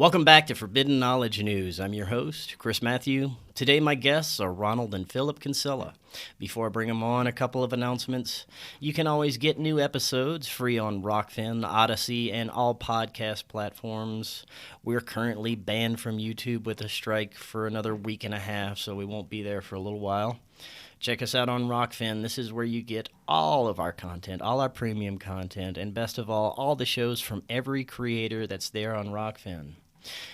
Welcome back to Forbidden Knowledge News. I'm your host, Chris Matthew. Today my guests are Ronald and Philip Kinsella. Before I bring them on, a couple of announcements. You can always get new episodes free on Rokfin, Odysee, and all podcast platforms. We're currently banned from YouTube with a strike for another week and a half, so we won't be there for a little while. Check us out on Rokfin. This is where you get all of our content, all our premium content, and best of all the shows from every creator that's there on Rokfin.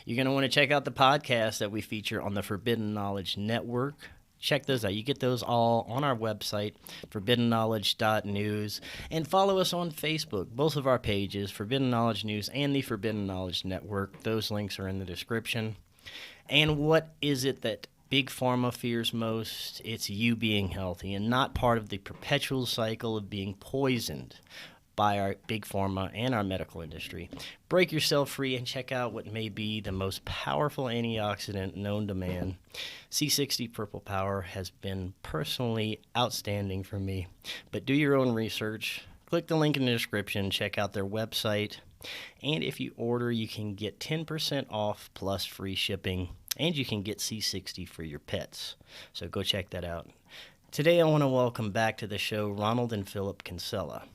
You're going to want to check out the podcasts that we feature on the Forbidden Knowledge Network. Check those out. You get those all on our website, forbiddenknowledge.news, and follow us on Facebook. Both of our pages, Forbidden Knowledge News and the Forbidden Knowledge Network. Those links are in the description. And what is it that Big Pharma fears most? It's you being healthy and not part of the perpetual cycle of being poisoned by our Big Pharma and our medical industry. Break yourself free and check out what may be the most powerful antioxidant known to man. C60 Purple Power has been personally outstanding for me. But do your own research. Click the link in the description. Check out their website. And if you order, you can get 10% off plus free shipping. And you can get C60 for your pets. So go check that out. Today I want to welcome back to the show Ronald and Philip Kinsella.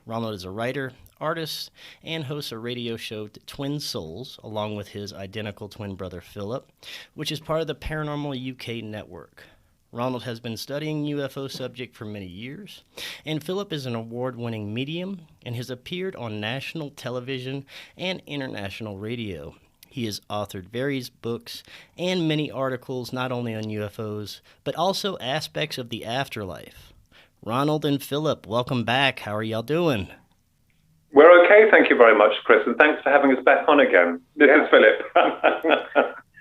Ronald is a writer, artist, and hosts a radio show, Twin Souls, along with his identical twin brother Philip, which is part of the Paranormal UK network. Ronald has been studying UFO subject for many years, and Philip is an award-winning medium and has appeared on national television and international radio. He has authored various books and many articles not only on UFOs, but also aspects of the afterlife. Ronald and Philip, welcome back. How are y'all doing? We're okay, thank you very much, Chris, and thanks for having us back on again. This is Philip.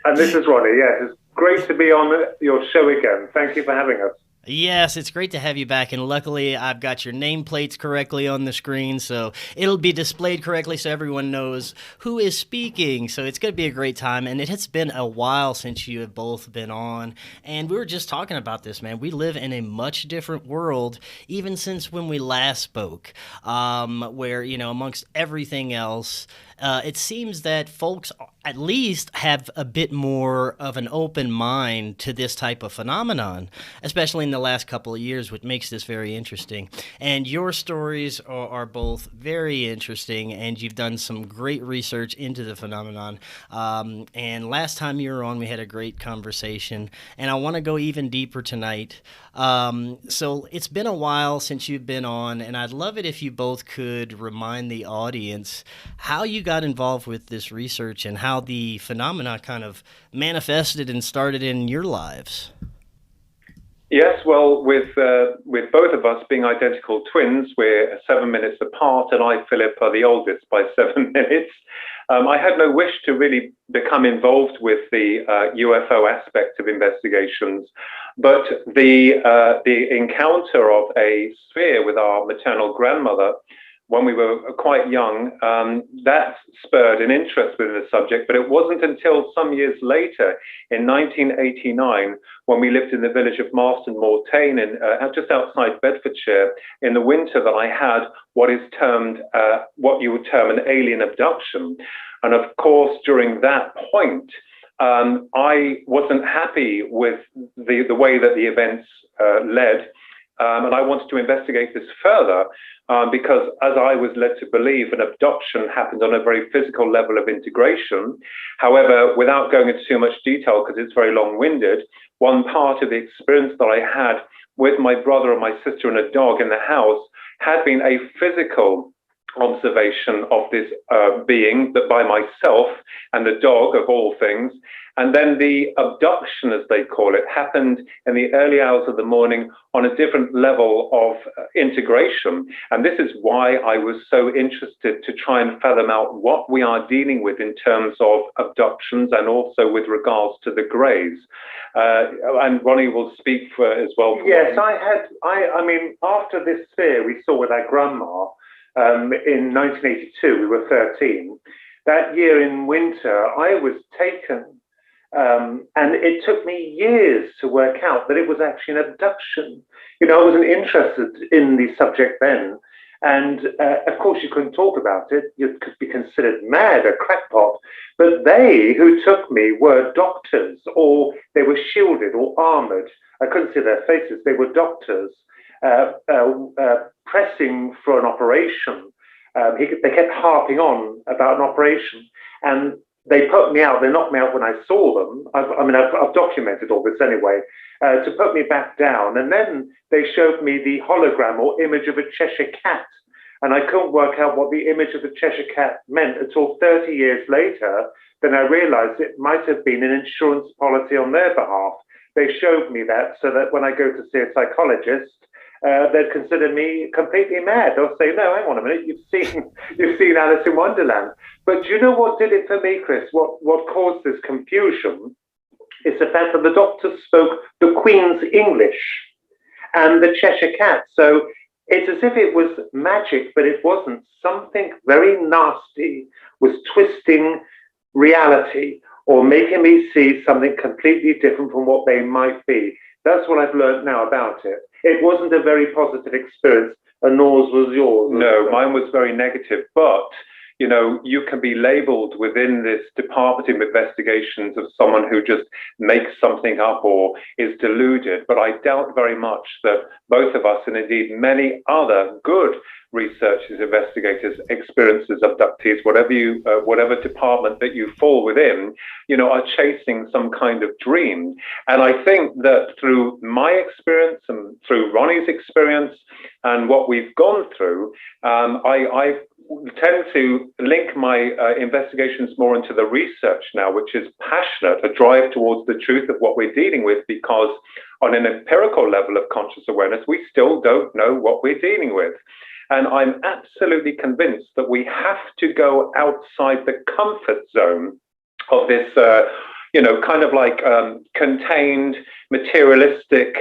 And this is Ronnie, yes. It's great to be on your show again. Thank you for having us. Yes, it's great to have you back, and luckily I've got your nameplates correctly on the screen, so it'll be displayed correctly so everyone knows who is speaking, so it's going to be a great time, and it has been a while since you have both been on, and we were just talking about this, man. We live in a much different world, even since when we last spoke, where, amongst everything else, it seems that folks at least have a bit more of an open mind to this type of phenomenon, especially in the last couple of years, which makes this very interesting. And your stories are both very interesting, and you've done some great research into the phenomenon. And last time you were on, we had a great conversation, and I want to go even deeper tonight. So it's been a while since you've been on, and I'd love it if you both could remind the audience how you got involved with this research and how the phenomena kind of manifested and started in your lives. Yes, well, with both of us being identical twins, we're 7 minutes apart, and I, Philip, are the oldest by 7 minutes. I had no wish to really become involved with the UFO aspect of investigations, but the encounter of a sphere with our maternal grandmother when we were quite young, that spurred an interest within the subject. But it wasn't until some years later, in 1989, when we lived in the village of Marston Mortain, just outside Bedfordshire, in the winter, that I had what is termed, what you would term an alien abduction. And of course, during that point, I wasn't happy with the way that the events led. And I wanted to investigate this further because, as I was led to believe, an abduction happened on a very physical level of integration. However, without going into too much detail, because it's very long-winded, one part of the experience that I had with my brother and my sister and a dog in the house had been a physical observation of this being, that by myself and the dog, of all things. And then the abduction, as they call it, happened in the early hours of the morning on a different level of integration. And this is why I was so interested to try and fathom out what we are dealing with in terms of abductions and also with regards to the greys. And Ronnie will speak for as well. Yes, I mean, after this sphere we saw with our grandma in 1982, we were 13. That year in winter, I was taken. And it took me years to work out that it was actually an abduction. I wasn't interested in the subject then. And of course, you couldn't talk about it. You could be considered mad, a crackpot. But they who took me were doctors, or they were shielded or armored. I couldn't see their faces. They were doctors pressing for an operation. They kept harping on about an operation. And they put me out. They knocked me out when I saw them. I've documented all this anyway, to put me back down. And then they showed me the hologram or image of a Cheshire cat. And I couldn't work out what the image of the Cheshire cat meant until 30 years later. Then I realized it might have been an insurance policy on their behalf. They showed me that so that when I go to see a psychologist, they'd consider me completely mad. They'll say, no, hang on a minute, you've seen Alice in Wonderland. But do you know what did it for me, Chris? What caused this confusion is the fact that the doctor spoke the Queen's English and the Cheshire cat. So it's as if it was magic, but it wasn't. Something very nasty was twisting reality or making me see something completely different from what they might be. That's what I've learned now about it. It wasn't a very positive experience, and nor was yours. No, mine was very negative. But, you know, you can be labeled within this department of investigations of someone who just makes something up or is deluded. But I doubt very much that both of us, and indeed many other good researchers, investigators, experiencers, abductees, whatever department that you fall within, you know, are chasing some kind of dream. And I think that through my experience and through Ronnie's experience and what we've gone through, I tend to link my investigations more into the research now, which is passionate, a drive towards the truth of what we're dealing with, because on an empirical level of conscious awareness, we still don't know what we're dealing with. And I'm absolutely convinced that we have to go outside the comfort zone of this, kind of like contained, materialistic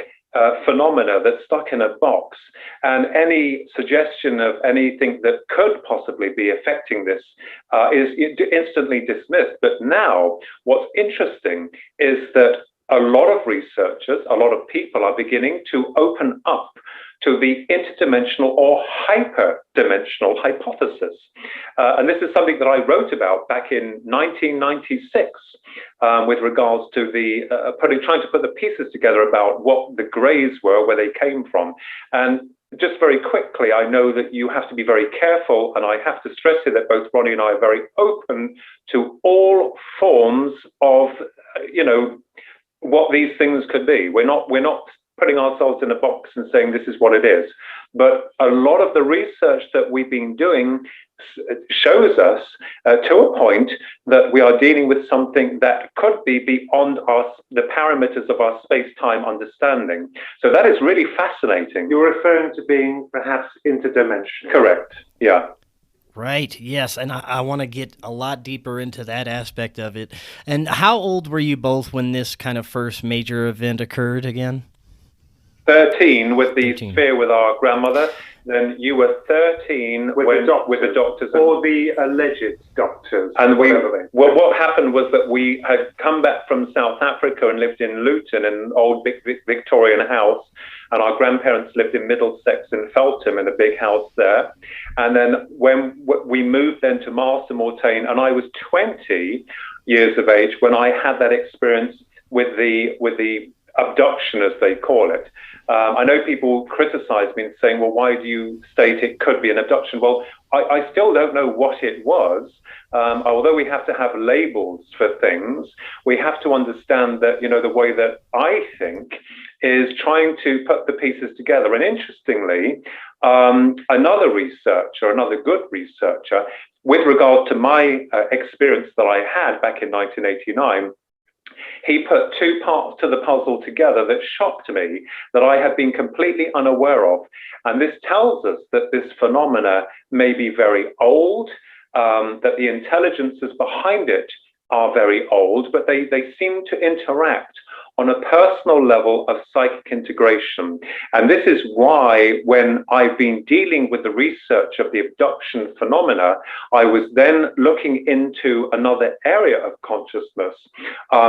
phenomena that's stuck in a box. And any suggestion of anything that could possibly be affecting this is instantly dismissed. But now, what's interesting is that a lot of researchers, a lot of people are beginning to open up to the interdimensional or hyperdimensional hypothesis. And this is something that I wrote about back in 1996 with regards to the trying to put the pieces together about what the greys were, where they came from. And just very quickly, I know that you have to be very careful, and I have to stress here that both Ronnie and I are very open to all forms of, what these things could be. We're not putting ourselves in a box and saying this is what it is. But a lot of the research that we've been doing shows us to a point that we are dealing with something that could be beyond the parameters of our space-time understanding. So that is really fascinating. You're referring to being perhaps interdimensional. Correct, yeah. Right, yes, and I want to get a lot deeper into that aspect of it. And how old were you both when this kind of first major event occurred again? 13 with the 13. sphere with our grandmother. Then you were 13 with the doctors. Or the alleged doctors. And what happened was that we had come back from South Africa and lived in Luton, in an old big Victorian house. And our grandparents lived in Middlesex and Feltham in a big house there. And then when we moved then to Marston Mortain, and I was 20 years of age when I had that experience with the abduction, as they call it. I know people criticize me and saying, well, why do you state it could be an abduction? Well, I still don't know what it was. Although we have to have labels for things, we have to understand that, the way that I think is trying to put the pieces together. And interestingly, another good researcher, with regard to my experience that I had back in 1989, he put two parts to the puzzle together that shocked me, that I had been completely unaware of. And this tells us that this phenomena may be very old, that the intelligences behind it are very old, but they seem to interact on a personal level of psychic integration. And this is why, when I've been dealing with the research of the abduction phenomena, I was then looking into another area of consciousness,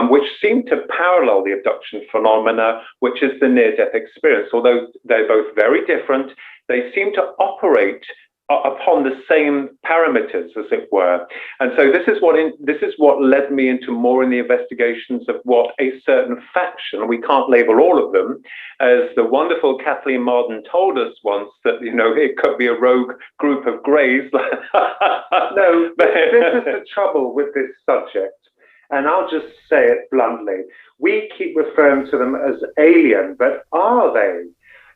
which seemed to parallel the abduction phenomena, which is the near-death experience. Although they're both very different, they seem to operate upon the same parameters, as it were. And so this is what led me into more in the investigations of what a certain faction, we can't label all of them, as the wonderful Kathleen Marden told us once, that, you know, it could be a rogue group of greys. No, but this is the trouble with this subject, and I'll just say it bluntly. We keep referring to them as alien, but are they?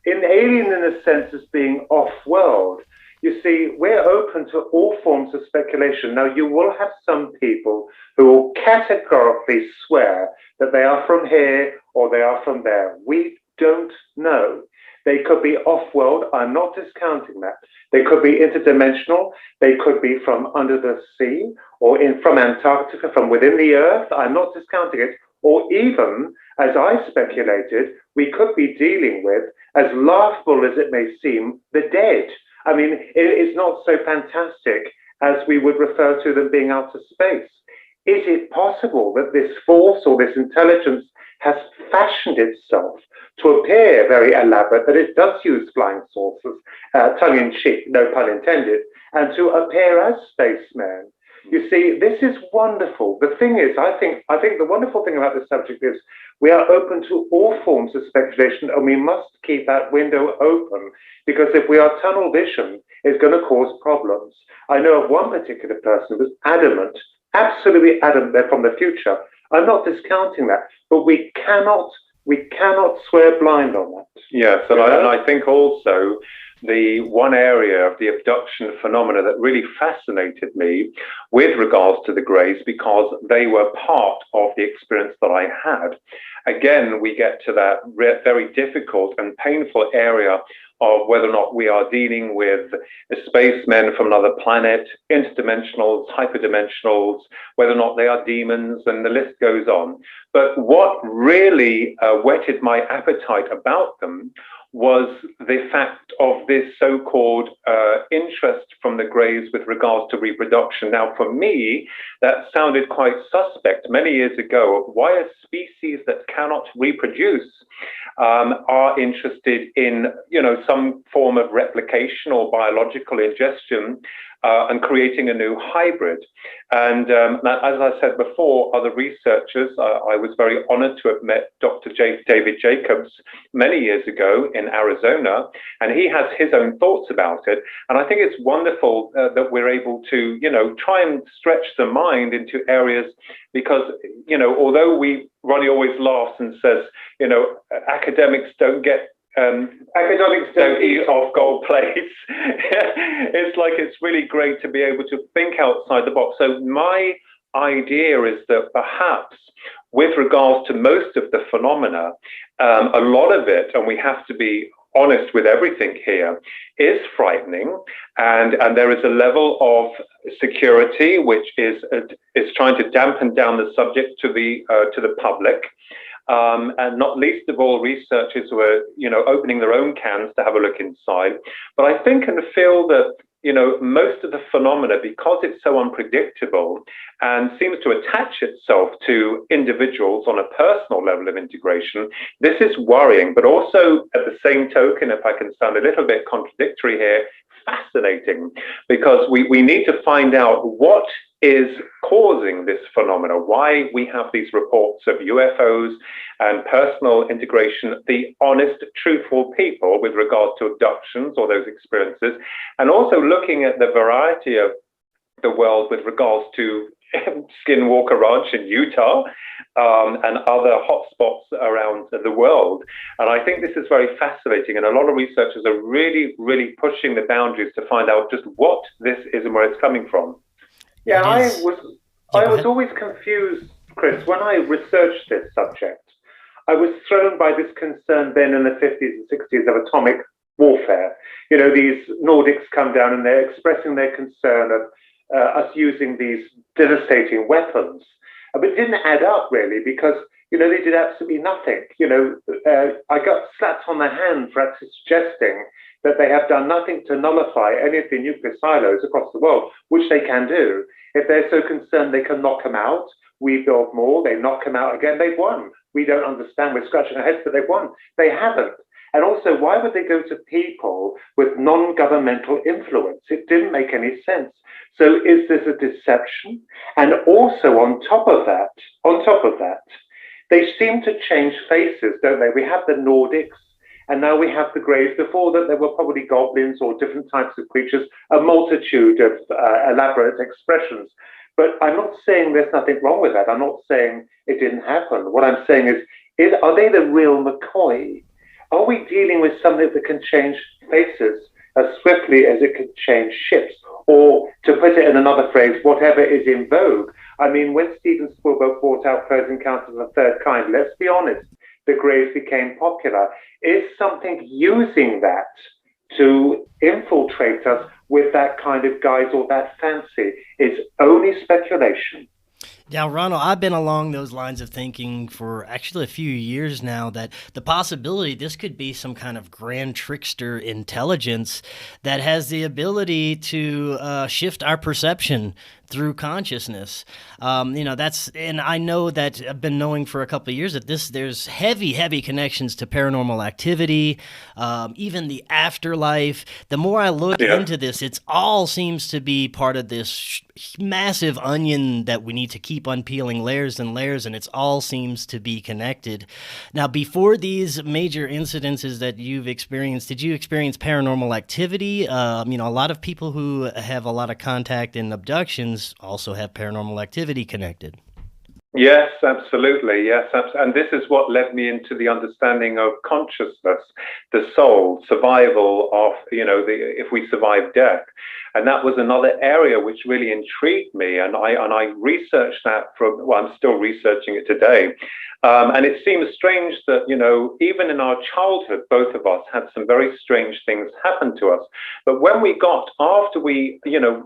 Alien in a sense as being off-world. You see, we're open to all forms of speculation. Now, you will have some people who will categorically swear that they are from here or they are from there. We don't know. They could be off-world. I'm not discounting that. They could be interdimensional. They could be from under the sea or from Antarctica, from within the earth. I'm not discounting it. Or even, as I speculated, we could be dealing with, as laughable as it may seem, the dead. I mean, it is not so fantastic as we would refer to them being out of space. Is it possible that this force or this intelligence has fashioned itself to appear very elaborate, that it does use flying saucers, tongue-in-cheek, no pun intended, and to appear as spacemen? You see, this is wonderful. The thing is, I think the wonderful thing about this subject is we are open to all forms of speculation, and we must keep that window open, because if we are tunnel vision, it's going to cause problems. I know of one particular person who was adamant, absolutely adamant, they're from the future. I'm not discounting that, but we cannot swear blind on that. Yes, and I think also the one area of the abduction phenomena that really fascinated me with regards to the Greys, because they were part of the experience that I had. Again, we get to that very difficult and painful area of whether or not we are dealing with spacemen from another planet, interdimensionals, hyperdimensionals, whether or not they are demons, and the list goes on. But what really whetted my appetite about them was the fact of this so-called interest from the Greys with regards to reproduction. Now, for me, that sounded quite suspect many years ago, of why a species that cannot reproduce are interested in, you know, some form of replication or biological ingestion and creating a new hybrid. And as I said before, other researchers, I was very honored to have met Dr. David Jacobs many years ago in Arizona, and he has his own thoughts about it. And I think it's wonderful that we're able to, you know, try and stretch the mind into areas, because, you know, although Ronnie always laughs and says, you know, academics don't eat off gold plates. It's like, it's really great to be able to think outside the box. So my idea is that perhaps with regards to most of the phenomena, a lot of it, and we have to be honest with everything here, is frightening, and there is a level of security which is trying to dampen down the subject to the public. And not least of all, researchers who are, you know, opening their own cans to have a look inside. But I think and feel that, you know, most of the phenomena, because it's so unpredictable and seems to attach itself to individuals on a personal level of integration, this is worrying. But also, at the same token, if I can sound a little bit contradictory here, fascinating, because we need to find out what is causing this phenomena, why we have these reports of UFOs and personal integration, the honest, truthful people with regards to abductions or those experiences, and also looking at the variety of the world with regards to Skinwalker Ranch in Utah and other hotspots around the world. And I think this is very fascinating, and a lot of researchers are really, really pushing the boundaries to find out just what this is and where it's coming from. Yeah, I was always confused, Chris, when I researched this subject. I was thrown by this concern then in the 50s and 60s of atomic warfare. You know, these Nordics come down and they're expressing their concern of us using these devastating weapons. But it didn't add up really because, they did absolutely nothing. I got slapped on the hand for actually suggesting that they have done nothing to nullify any of the nuclear silos across the world, which they can do. If they're so concerned they can knock them out, we build more, they knock them out again, they've won. We don't understand, we're scratching our heads, but they've won. They haven't. And also, why would they go to people with non-governmental influence? It didn't make any sense. So is this a deception? And also on top of that, they seem to change faces, don't they? We have the Nordics, and now we have the Greys. Before that, there were probably goblins or different types of creatures, a multitude of elaborate expressions. But I'm not saying there's nothing wrong with that. I'm not saying it didn't happen. What I'm saying is are they the real McCoy? Are we dealing with something that can change faces as swiftly as it can change ships? Or, to put it in another phrase, whatever is in vogue. I mean, when Steven Spielberg brought out Close Encounters of the Third Kind, let's be honest, the Greys became popular. Is something using that to infiltrate us with that kind of guise or that fancy? It's only speculation. Now, Ronald, I've been along those lines of thinking for actually a few years now, that the possibility this could be some kind of grand trickster intelligence that has the ability to shift our perception through consciousness. And I know that I've been knowing for a couple of years that there's heavy connections to paranormal activity, even the afterlife. The more I look into this, it all seems to be part of this massive onion that we need to keep unpeeling layers and layers, and it all seems to be connected. Now, before these major incidences that you've experienced, did you experience paranormal activity? A lot of people who have a lot of contact in abductions also have paranormal activity connected. Yes, absolutely. Yes, and this is what led me into the understanding of consciousness, the soul, survival of, if we survive death. And that was another area which really intrigued me. And I researched that I'm still researching it today. And it seems strange that, even in our childhood, both of us had some very strange things happen to us. But when after we,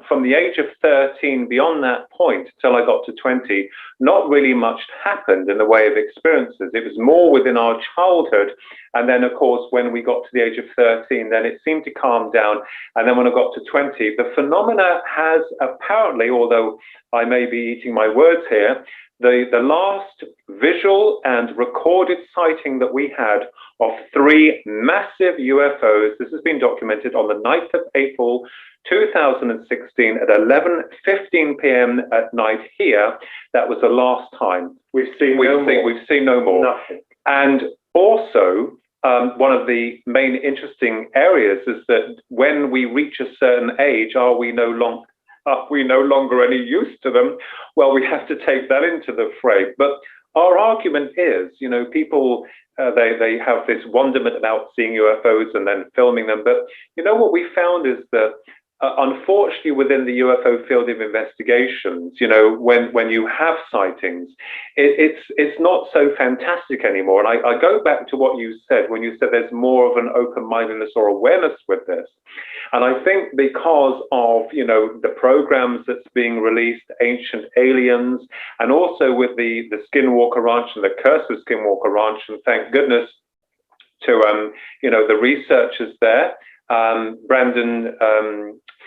from the age of 13, beyond that point, till I got to 20, not really much happened in the way of experiences. It was more within our childhood. And then, of course, when we got to the age of 13, then it seemed to calm down. And then when I got to 20, the phenomena has apparently, although I may be eating my words here, the last visual and recorded sighting that we had of 3 massive UFOs, this has been documented on the 9th of April 2016 at 11:15 p.m. at night here. That was the last time. We've seen no more. Nothing. And also, one of the main interesting areas is that when we reach a certain age, are we no longer any use to them? Well, we have to take that into the fray. But our argument is, people, they have this wonderment about seeing UFOs and then filming them. But what we found is that unfortunately, within the UFO field of investigations, when you have sightings, it's not so fantastic anymore. And I go back to what you said when you said there's more of an open-mindedness or awareness with this. And I think because of, the programs that's being released, Ancient Aliens, and also with the Skinwalker Ranch and the Curse of Skinwalker Ranch, and thank goodness to, the researchers there, Brandon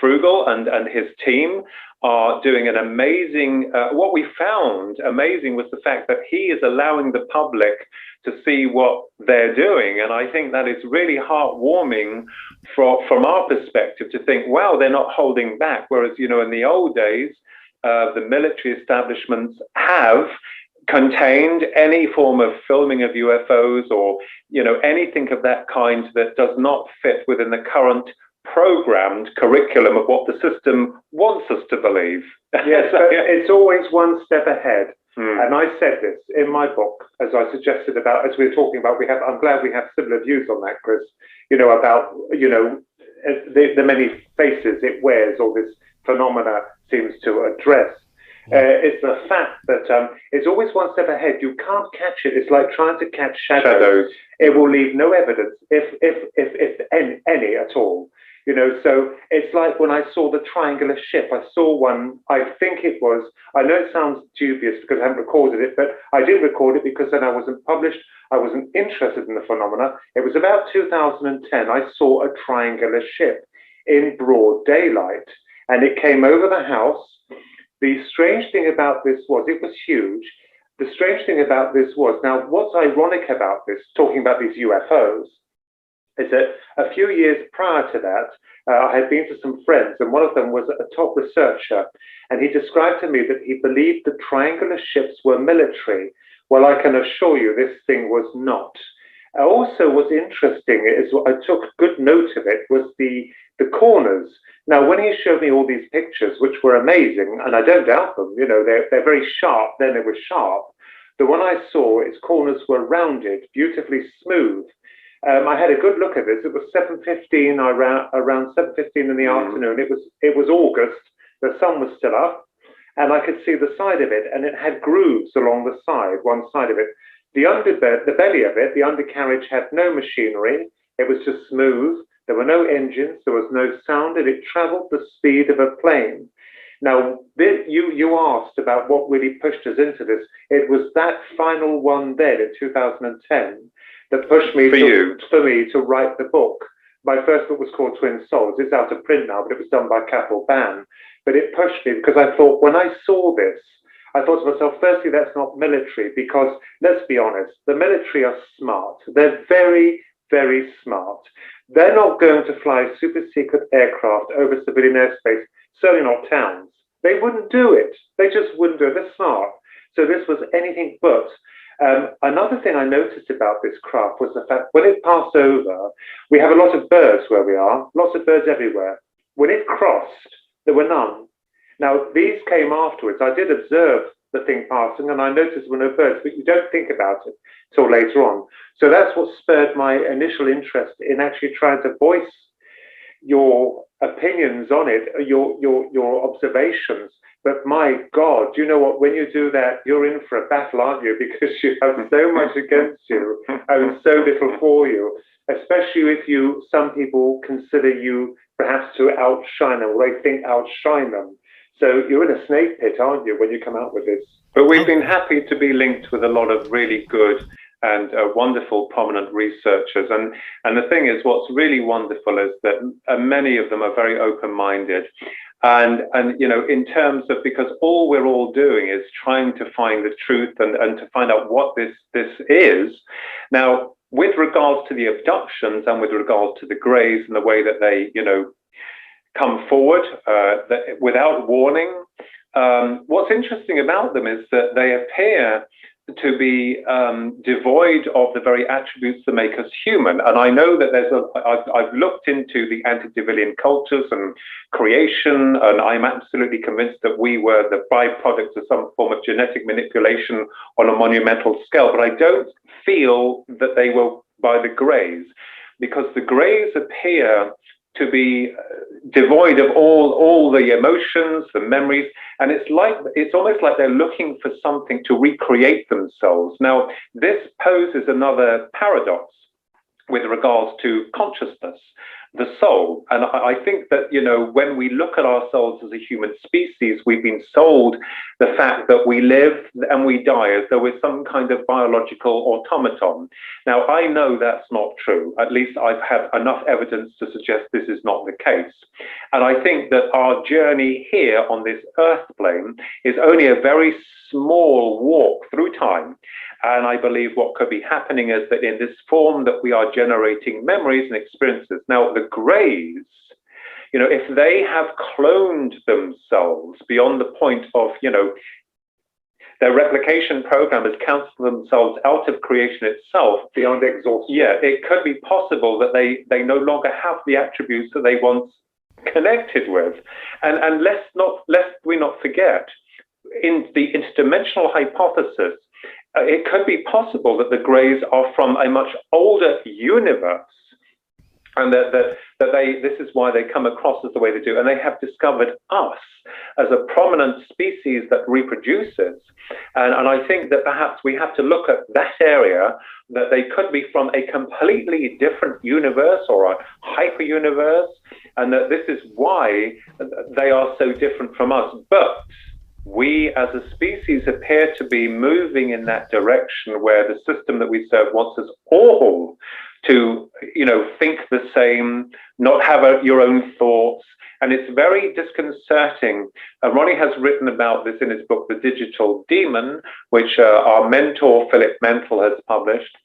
Frugal and his team are doing an amazing, what we found amazing was the fact that he is allowing the public to see what they're doing. And I think that is really heartwarming from our perspective to think, wow, they're not holding back. Whereas, in the old days, the military establishments have contained any form of filming of UFOs or, anything of that kind that does not fit within the current programmed curriculum of what the system wants us to believe. Yes, but it's always one step ahead. And I said this in my book, as I suggested as we were talking about, I'm glad we have similar views on that, Chris, about, the many faces it wears or this phenomena seems to address. It's the fact that it's always one step ahead. You can't catch it. It's like trying to catch shadows. It will leave no evidence, if any at all. So it's like when I saw the triangular ship, I saw one, I think it was, I know it sounds dubious because I haven't recorded it, but I did record it because then I wasn't published. I wasn't interested in the phenomena. It was about 2010. I saw a triangular ship in broad daylight, and it came over the house. The strange thing about this was it was huge. The strange thing about this was, now what's ironic about this, talking about these UFOs, is that a few years prior to that, I had been to some friends, and one of them was a top researcher, and he described to me that he believed the triangular ships were military. Well, I can assure you this thing was not. Also, what's interesting is what I took good note of it was the corners. Now, when he showed me all these pictures, which were amazing, and I don't doubt them, they're very sharp. Then they were sharp. The one I saw, its corners were rounded, beautifully smooth. I had a good look at this. It was 7:15, around 7:15 in the afternoon. It was August. The sun was still up, and I could see the side of it, and it had grooves along the side, one side of it. The belly of it, the undercarriage had no machinery. It was just smooth. There were no engines. There was no sound, and it traveled the speed of a plane. Now, you asked about what really pushed us into this. It was that final one then in 2010 that pushed me for me to write the book. My first book was called Twin Souls. It's out of print now, but it was done by Capital Ban. But it pushed me because I thought, when I saw this, I thought to myself, firstly, that's not military, because let's be honest, the military are smart. They're very, very smart. They're not going to fly super secret aircraft over civilian airspace, certainly not towns. They wouldn't do it. They just wouldn't do it. They're smart. So this was anything but. Another thing I noticed about this craft was the fact when it passed over, we have a lot of birds where we are, lots of birds everywhere. When it crossed, there were none. Now, these came afterwards. I did observe the thing passing, and I noticed there were no birds, but you don't think about it till later on. So that's what spurred my initial interest in actually trying to voice your opinions on it, your observations. But my God, you know what? When you do that, you're in for a battle, aren't you? Because you have so much against you and so little for you, especially if some people consider you perhaps to outshine them, or they think outshine them. So you're in a snake pit, aren't you, when you come out with this? But we've been happy to be linked with a lot of really good and wonderful, prominent researchers. And the thing is, what's really wonderful is that many of them are very open-minded. And in terms of, because all we're all doing is trying to find the truth and to find out what this is. Now, with regards to the abductions and with regards to the Greys and the way that they, come forward without warning, what's interesting about them is that they appear to be devoid of the very attributes that make us human. And I know that I've looked into the antediluvian cultures and creation, and I'm absolutely convinced that we were the byproducts of some form of genetic manipulation on a monumental scale. But I don't feel that they were by the Greys, because the Greys appear to be devoid of all the emotions, the memories, and it's almost like they're looking for something to recreate themselves. Now, this poses another paradox with regards to consciousness, the soul. And I think that, when we look at ourselves as a human species, we've been sold the fact that we live and we die as though we're some kind of biological automaton. Now, I know that's not true. At least I've had enough evidence to suggest this is not the case. And I think that our journey here on this earth plane is only a very small walk through time. And I believe what could be happening is that in this form that we are generating memories and experiences. Now, the Greys, if they have cloned themselves beyond the point of, their replication program has canceled themselves out of creation itself. Beyond exhaustion. Yeah, it could be possible that they no longer have the attributes that they once connected with. And lest we not forget, in the interdimensional hypothesis, it could be possible that the Greys are from a much older universe, and that this is why they come across as the way they do, and they have discovered us as a prominent species that reproduces. And I think that perhaps we have to look at that area, that they could be from a completely different universe or a hyper universe, and that this is why they are so different from us. But we as a species appear to be moving in that direction where the system that we serve wants us all to, think the same, not have your own thoughts. And it's very disconcerting. Ronnie has written about this in his book, The Digital Demon, which our mentor, Philip Mental, has published,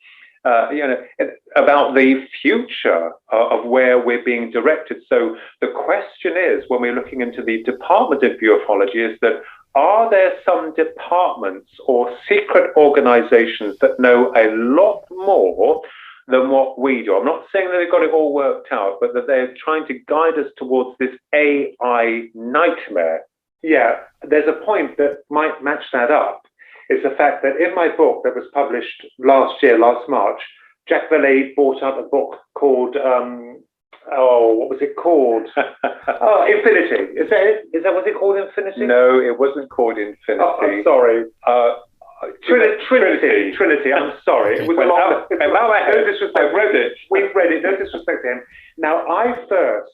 about the future of where we're being directed. So the question is, when we're looking into the Department of Ufology, is that are there some departments or secret organizations that know a lot more than what we do? I'm not saying that they've got it all worked out, but that they're trying to guide us towards this AI nightmare. Yeah, there's a point that might match that up. Is the fact that in my book that was published last March, Jack Valet bought out a book called, what was it called? Infinity. Is that what it called, Infinity? No, it wasn't called Infinity. Oh, I'm sorry. Trinity. I'm sorry. It was a lot. No disrespect. I've read it. We've read it. No disrespect to him. Now,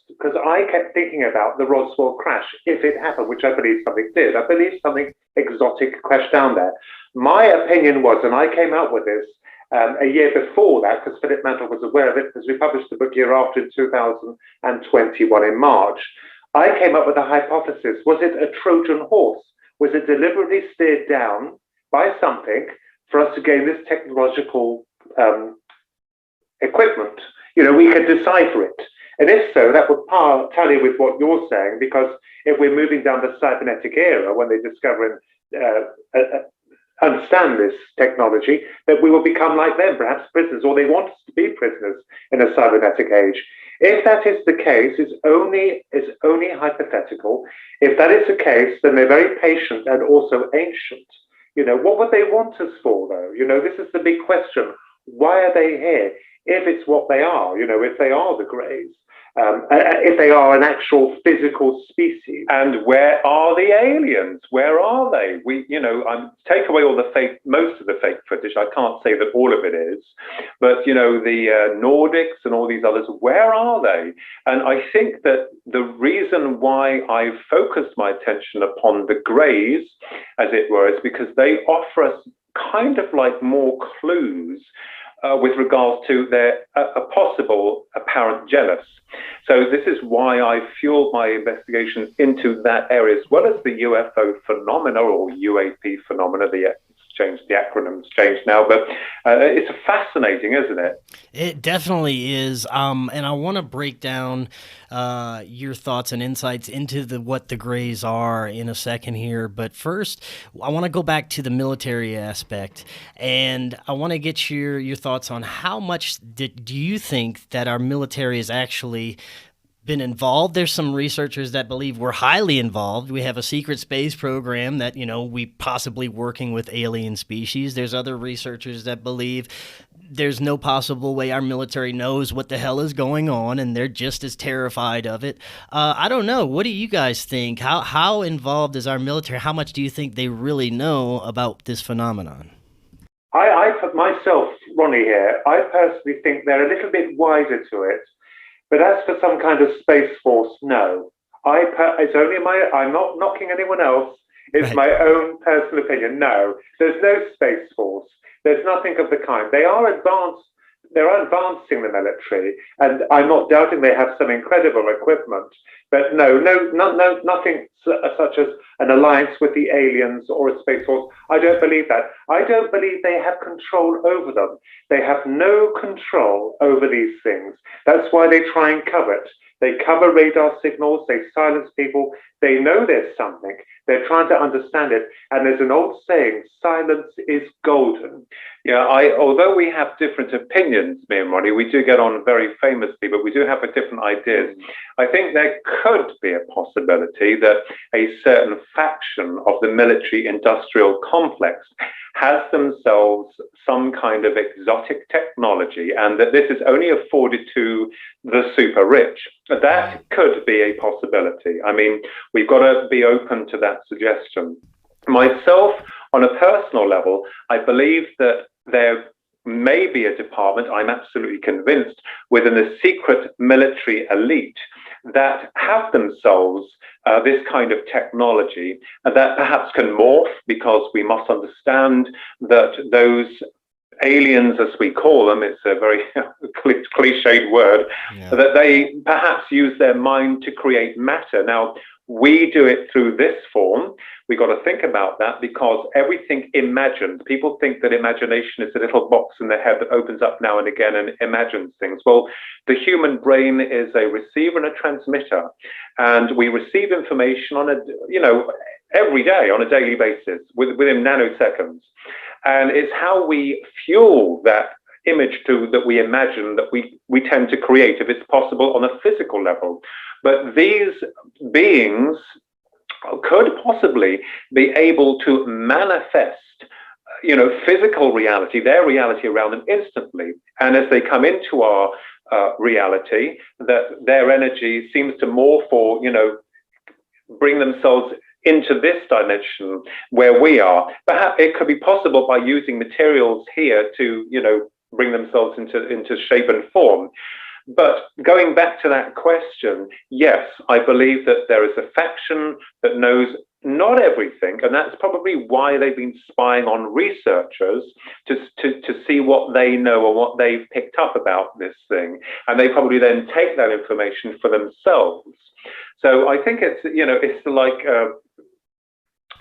because I kept thinking about the Roswell crash, if it happened, which I believe something did. I believe something exotic crashed down there. My opinion was, and I came out with this a year before that, because Philip Mantle was aware of it, because we published the book year after in 2021 in March. I came up with a hypothesis. Was it a Trojan horse? Was it deliberately steered down by something for us to gain this technological equipment? We could decipher it. And if so, that would tally with what you're saying, because if we're moving down the cybernetic era, when they discover and understand this technology, that we will become like them, perhaps prisoners, or they want us to be prisoners in a cybernetic age. If that is the case, it's only hypothetical. If that is the case, then they're very patient and also ancient. What would they want us for, though? This is the big question. Why are they here? If it's what they are, if they are the Greys, if they are an actual physical species. And where are the aliens? Where are they? Take away all the fake, most of the fake footage. I can't say that all of it is, but the Nordics and all these others, where are they? And I think that the reason why I've focused my attention upon the Greys, as it were, is because they offer us kind of like more clues with regards to their possible apparent jealous. So this is why I fueled my investigations into that area, as well as the UFO phenomena, or UAP phenomena. The acronym's changed now, but it's fascinating, isn't it? It definitely is. And I want to break down your thoughts and insights into what the Greys are in a second here. But first, I want to go back to the military aspect, and I want to get your thoughts on how much do you think that our military is actually been involved. There's some researchers that believe we're highly involved. We have a secret space program that, we possibly working with alien species. There's other researchers that believe there's no possible way our military knows what the hell is going on, and they're just as terrified of it. I don't know. What do you guys think? How involved is our military? How much do you think they really know about this phenomenon? I put myself, Ronnie here, I personally think they're a little bit wiser to it. But as for some kind of space force, no. It's only I'm not knocking anyone else. It's my own personal opinion. No, there's no space force. There's nothing of the kind. They are advanced. They're advancing the military, and I'm not doubting they have some incredible equipment. But no, nothing such as an alliance with the aliens or a space force. I don't believe that. I don't believe they have control over them. They have no control over these things. That's why they try and cover it. They cover radar signals. They silence people. They know there's something. They're trying to understand it. And there's an old saying, silence is golden. Yeah, although we have different opinions, me and Ronnie, we do get on very famously, but we do have different ideas. I think there could be a possibility that a certain faction of the military-industrial complex has themselves some kind of exotic technology, and that this is only afforded to the super rich. That could be a possibility. I mean, we've got to be open to that suggestion. Myself, on a personal level, I believe that there may be a department, I'm absolutely convinced, within the secret military elite that have themselves this kind of technology that perhaps can morph, because we must understand that those aliens, as we call them, it's a very cliched word, that they perhaps use their mind to create matter. Now, we do it through this form. We got to think about that, because everything imagined, people think that imagination is a little box in their head that opens up now and again and imagines things. Well, the human brain is a receiver and a transmitter, and we receive information on every day, on a daily basis, within nanoseconds. And it's how we fuel that image that we imagine that we tend to create, if it's possible, on a physical level. But these beings could possibly be able to manifest, physical reality, their reality around them instantly. And as they come into our reality, that their energy seems to morph or, bring themselves into this dimension where we are. Perhaps it could be possible by using materials here to, bring themselves into shape and form. But going back to that question, yes, I believe that there is a faction that knows not everything, and that's probably why they've been spying on researchers to see what they know or what they've picked up about this thing, and they probably then take that information for themselves. So I think it's like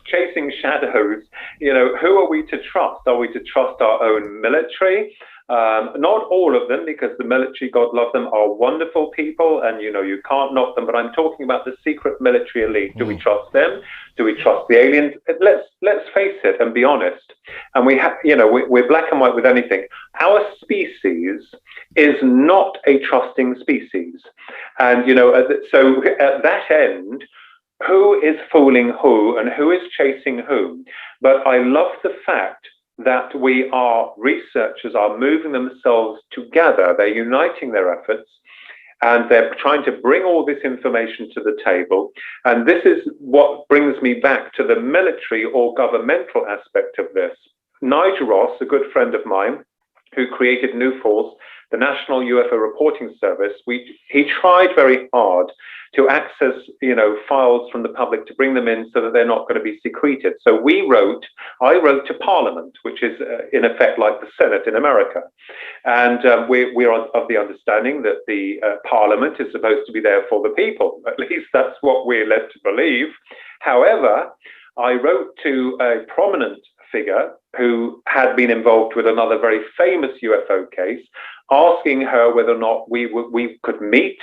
chasing shadows. Who are we to trust? Are we to trust our own military? Not all of them, because the military, God love them, are wonderful people, and you can't knock them. But I'm talking about the secret military elite. Do we trust them? Do we trust the aliens? Let's face it and be honest. And we have, we're black and white with anything. Our species is not a trusting species, and so at that end, who is fooling who and who is chasing who? But I love the fact that researchers are moving themselves together. They're uniting their efforts, and they're trying to bring all this information to the table. And this is what brings me back to the military or governmental aspect of this. Nigel Ross, a good friend of mine, who created NUFORCE, the National UFO Reporting Service, he tried very hard to access, files from the public, to bring them in so that they're not going to be secreted. So I wrote to Parliament, which is in effect like the Senate in America. And we're of the understanding that the Parliament is supposed to be there for the people. At least that's what we're led to believe. However, I wrote to a prominent figure who had been involved with another very famous UFO case, asking her whether or not we could meet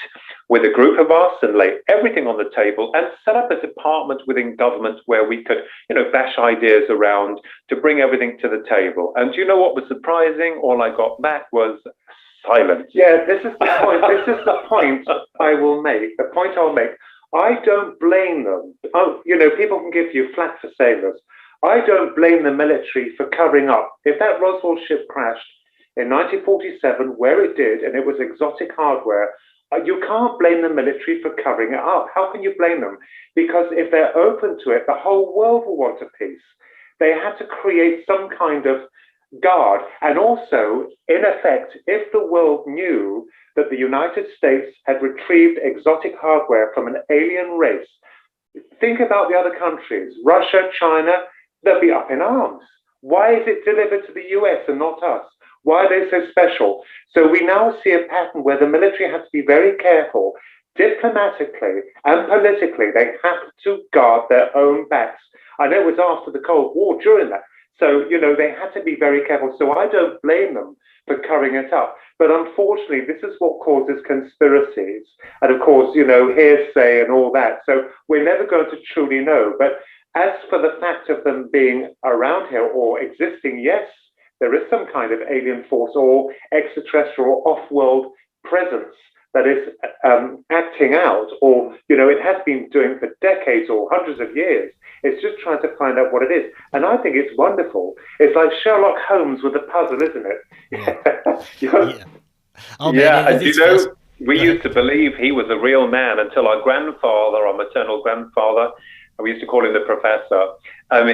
with a group of us and lay everything on the table and set up a department within government where we could, bash ideas around to bring everything to the table. And do you know what was surprising? All I got back was silence. Yeah, this is the point. This is the point I will make. The point I'll make. I don't blame them. People can give you flack for saying this. I don't blame the military for covering up. If that Roswell ship crashed in 1947, where it did, and it was exotic hardware, you can't blame the military for covering it up. How can you blame them? Because if they're open to it, the whole world will want a peace. They had to create some kind of guard. And also, in effect, if the world knew that the United States had retrieved exotic hardware from an alien race, think about the other countries, Russia, China, they'll be up in arms. Why is it delivered to the US and not us? Why are they so special? So we now see a pattern where the military has to be very careful. Diplomatically and politically, they have to guard their own backs. I know it was after the Cold War, during that. So, they had to be very careful. So I don't blame them for covering it up. But unfortunately, this is what causes conspiracies. And of course, hearsay and all that. So we're never going to truly know. But as for the fact of them being around here or existing, yes, there is some kind of alien force or extraterrestrial or off-world presence that is acting out, or, it has been doing for decades or hundreds of years. It's just trying to find out what it is. And I think it's wonderful. It's like Sherlock Holmes with a puzzle, isn't it? Yeah. Oh, yeah, man, and we used to believe he was a real man until our maternal grandfather, we used to call him the professor,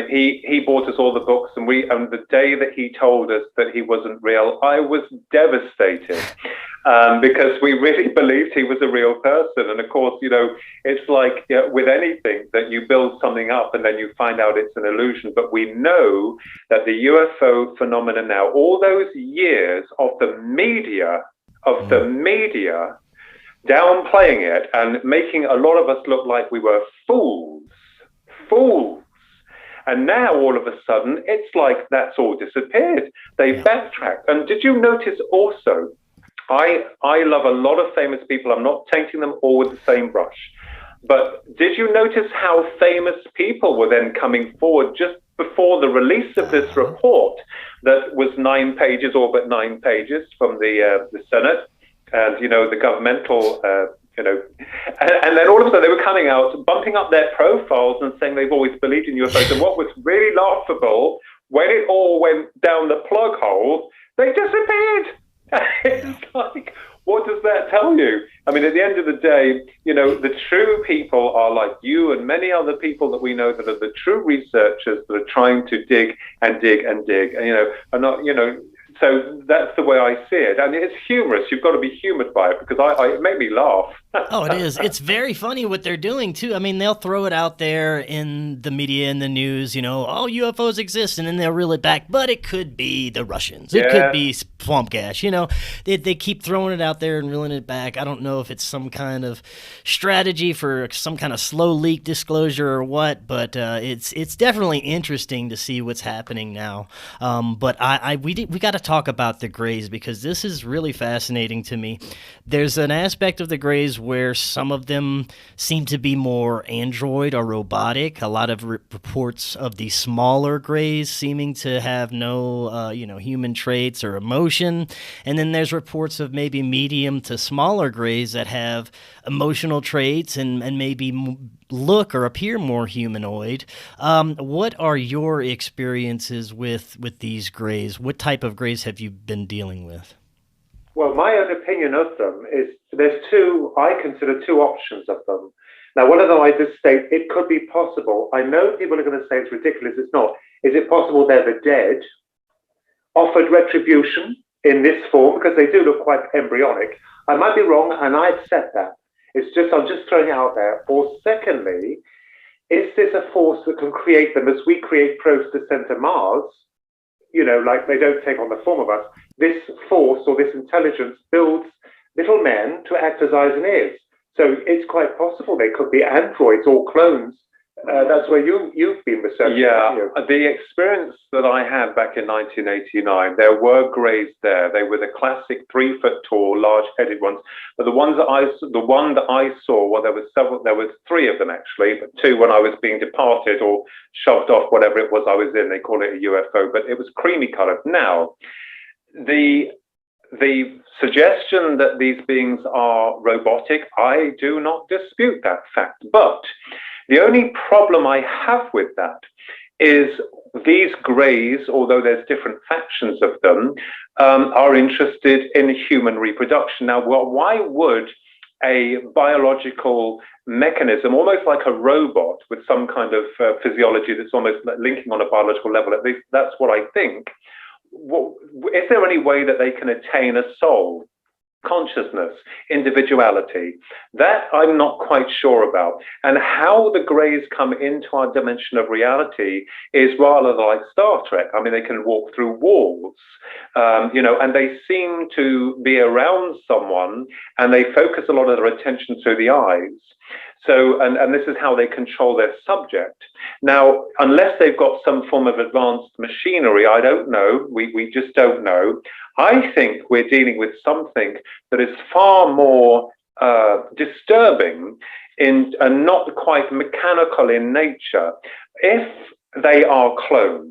He bought us all the books, and the day that he told us that he wasn't real, I was devastated. Because we really believed he was a real person. And of course, it's like with anything that you build something up and then you find out it's an illusion. But we know that the UFO phenomenon now, all those years of the media downplaying it and making a lot of us look like we were fools. And now all of a sudden, it's like that's all disappeared. They backtracked. And did you notice also, I love a lot of famous people. I'm not tainting them all with the same brush. But did you notice how famous people were then coming forward just before the release of this report that was 9 pages, all but 9 pages from the Senate and, the governmental, and then all of a sudden they were coming out, bumping up their profiles and saying they've always believed in UFOs. And what was really laughable, when it all went down the plug hole, they disappeared. It's like, what does that tell you? I mean, at the end of the day, the true people are like you and many other people that we know that are the true researchers that are trying to dig and dig and dig, and, are not, so that's the way I see it. And it's humorous. You've got to be humored by it because it made me laugh. Oh, it is. It's very funny what they're doing, too. I mean, they'll throw it out there in the media and the news, oh, UFOs exist, and then they'll reel it back. But it could be the Russians. It could be swamp gas. They keep throwing it out there and reeling it back. I don't know if it's some kind of strategy for some kind of slow leak disclosure or what, but it's definitely interesting to see what's happening now. But we got to talk about the Greys because this is really fascinating to me. There's an aspect of the Greys where some of them seem to be more android or robotic. A lot of reports of the smaller Greys seeming to have no, human traits or emotion. And then there's reports of maybe medium to smaller Greys that have emotional traits and maybe look or appear more humanoid. What are your experiences with these Greys? What type of Greys have you been dealing with? Well, my own opinion of them is I consider two options of them. Now, one of them I just state, it could be possible. I know people are going to say it's ridiculous. It's not. Is it possible they're the dead, offered retribution in this form? Because they do look quite embryonic. I might be wrong, and I accept that. I'm just throwing it out there. Or secondly, is this a force that can create them as we create probes to send to Mars? Like they don't take on the form of us. This force or this intelligence builds little men to act as eyes and ears. So it's quite possible they could be androids or clones. That's where you've been researching. Yeah, the experience that I had back in 1989, there were Greys there. They were the classic 3 foot tall, large-headed ones. But the one that I saw, well, there was 3 of them actually, but 2 when I was being departed or shoved off, whatever it was I was in. They call it a UFO, but it was creamy colored. Now, the suggestion that these beings are robotic, I do not dispute that fact, but the only problem I have with that is these Greys, although there's different factions of them, are interested in human reproduction. Now, why would a biological mechanism, almost like a robot with some kind of physiology that's almost linking on a biological level, at least that's what I think, is there any way that they can attain a soul? Consciousness, individuality, that I'm not quite sure about. And how the Greys come into our dimension of reality is rather like Star Trek. I mean, they can walk through walls, and they seem to be around someone and they focus a lot of their attention through the eyes. So, and this is how they control their subject. Now, unless they've got some form of advanced machinery, I don't know. We just don't know. I think we're dealing with something that is far more disturbing and not quite mechanical in nature. If they are clones,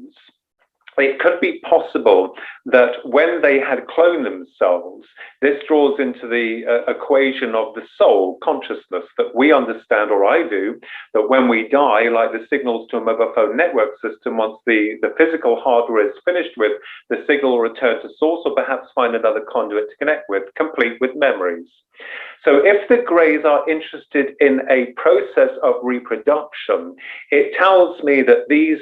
it could be possible that when they had cloned themselves, this draws into the equation of the soul consciousness that we understand, or I do, that when we die, like the signals to a mobile phone network system, once the physical hardware is finished with, the signal will return to source or perhaps find another conduit to connect with, complete with memories. So if the Greys are interested in a process of reproduction, it tells me that these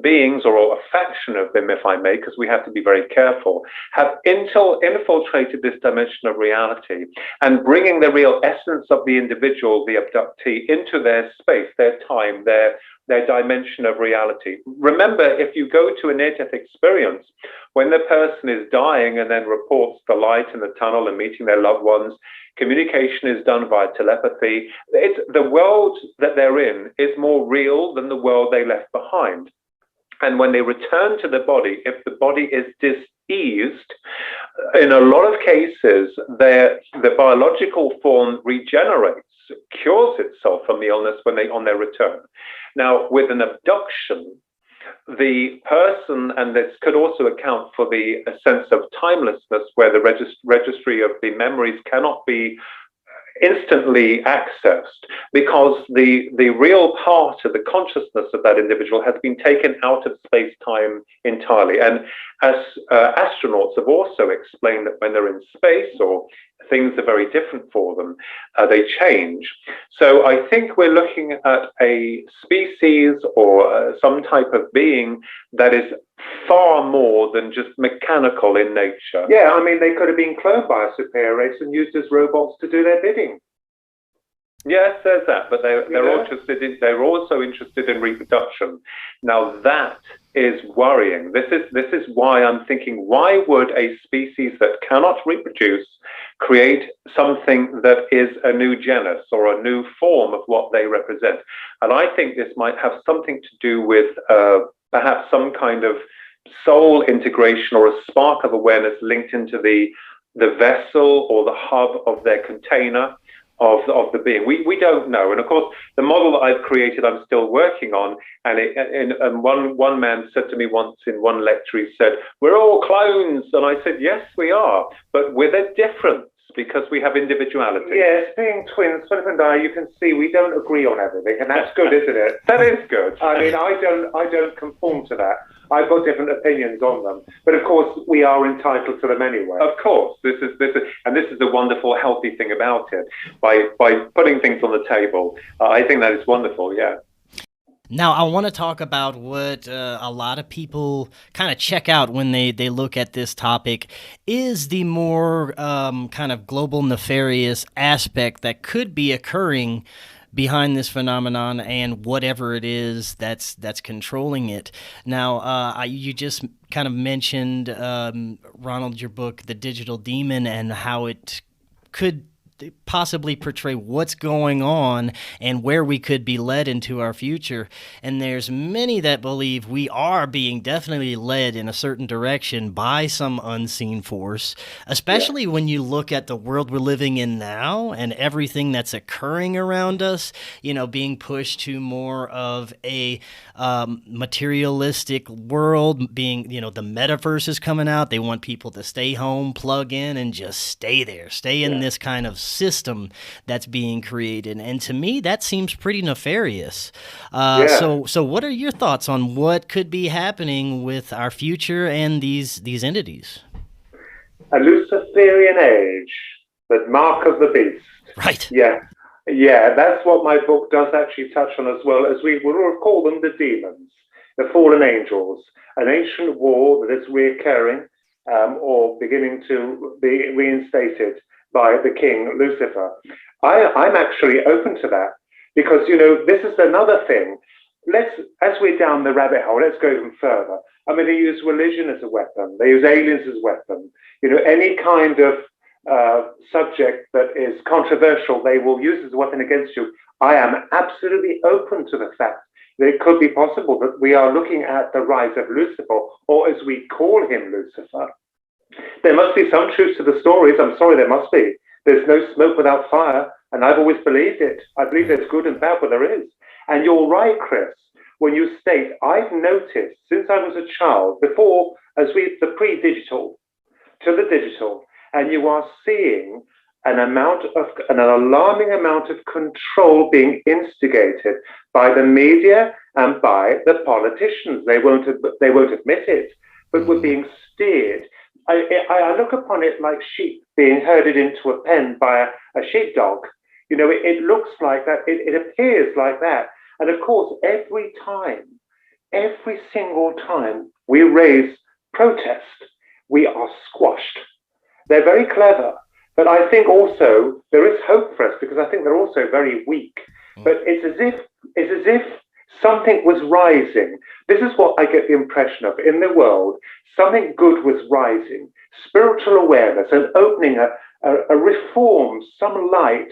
beings, or a faction of them, if I may, because we have to be very careful, have infiltrated this dimension of reality and bringing the real essence of the individual, the abductee, into their space, their time, their dimension of reality. Remember, if you go to a near-death experience, when the person is dying and then reports the light in the tunnel and meeting their loved ones, communication is done via telepathy. The world that they're in is more real than the world they left behind. And when they return to the body, if the body is diseased, in a lot of cases, the biological form regenerates, cures itself from the illness on their return. Now, with an abduction, the person, and this could also account for the sense of timelessness, where the registry of the memories cannot be instantly accessed, because the real part of the consciousness of that individual has been taken out of space-time entirely. And as astronauts have also explained, that when they're in space, or things are very different for them, they change. So I think we're looking at a species or some type of being that is far more than just mechanical in nature. Yeah, I mean, they could have been cloned by a superior race and used as robots to do their bidding. Yes, there's that, but they're also interested in reproduction. Now that is worrying. This is why I'm thinking, why would a species that cannot reproduce create something that is a new genus or a new form of what they represent? And I think this might have something to do with perhaps some kind of soul integration or a spark of awareness linked into the vessel or the hub of their container of the being. We don't know. And of course, the model that I've created, I'm still working on. And one man said to me once in one lecture, he said, "We're all clones." And I said, "Yes, we are, but with a difference, because we have individuality." Yes, being twins, Philip and I, you can see we don't agree on everything, and that's good, isn't it? That is good. I mean, I don't conform to that. I've got different opinions on them, but of course we are entitled to them anyway. Of course, this is the wonderful, healthy thing about it. By putting things on the table, I think that is wonderful. Yeah. Now, I want to talk about what a lot of people kind of check out when they look at this topic, is the more kind of global nefarious aspect that could be occurring behind this phenomenon and whatever it is that's controlling it. Now, you just kind of mentioned, Ronald, your book, The Digital Demon, and how it could possibly portray what's going on and where we could be led into our future. And there's many that believe we are being definitely led in a certain direction by some unseen force, especially when you look at the world we're living in now and everything that's occurring around us, being pushed to more of a materialistic world, being, the metaverse is coming out. They want people to stay home, plug in, and just stay there, stay in this kind of system that's being created. And to me, that seems pretty nefarious. So what are your thoughts on what could be happening with our future and these entities? A Luciferian age, the mark of the beast. Right. Yeah, that's what my book does actually touch on, as well as we will call them the demons, the fallen angels, an ancient war that is reoccurring or beginning to be reinstated by the king, Lucifer. I'm actually open to that, because, this is another thing. As we're down the rabbit hole, let's go even further. I mean, they use religion as a weapon. They use aliens as a weapon. Any kind of subject that is controversial, they will use as a weapon against you. I am absolutely open to the fact that it could be possible that we are looking at the rise of Lucifer, or as we call him, Lucifer. There must be some truth to the stories. I'm sorry, there must be. There's no smoke without fire, and I've always believed it. I believe there's good and bad, but there is. And you're right, Chris, when you state, I've noticed since I was a child, before, the pre-digital to the digital, and you are seeing an alarming amount of control being instigated by the media and by the politicians. They won't admit it, but we're being steered I look upon it like sheep being herded into a pen by a sheepdog. It looks like that. It appears like that. And of course, every single time we raise protest, we are squashed. They're very clever, but I think also there is hope for us because I think they're also very weak. But it's as if something was rising. This is what I get the impression of in the world. Something good was rising, spiritual awareness, and opening a reform, some light,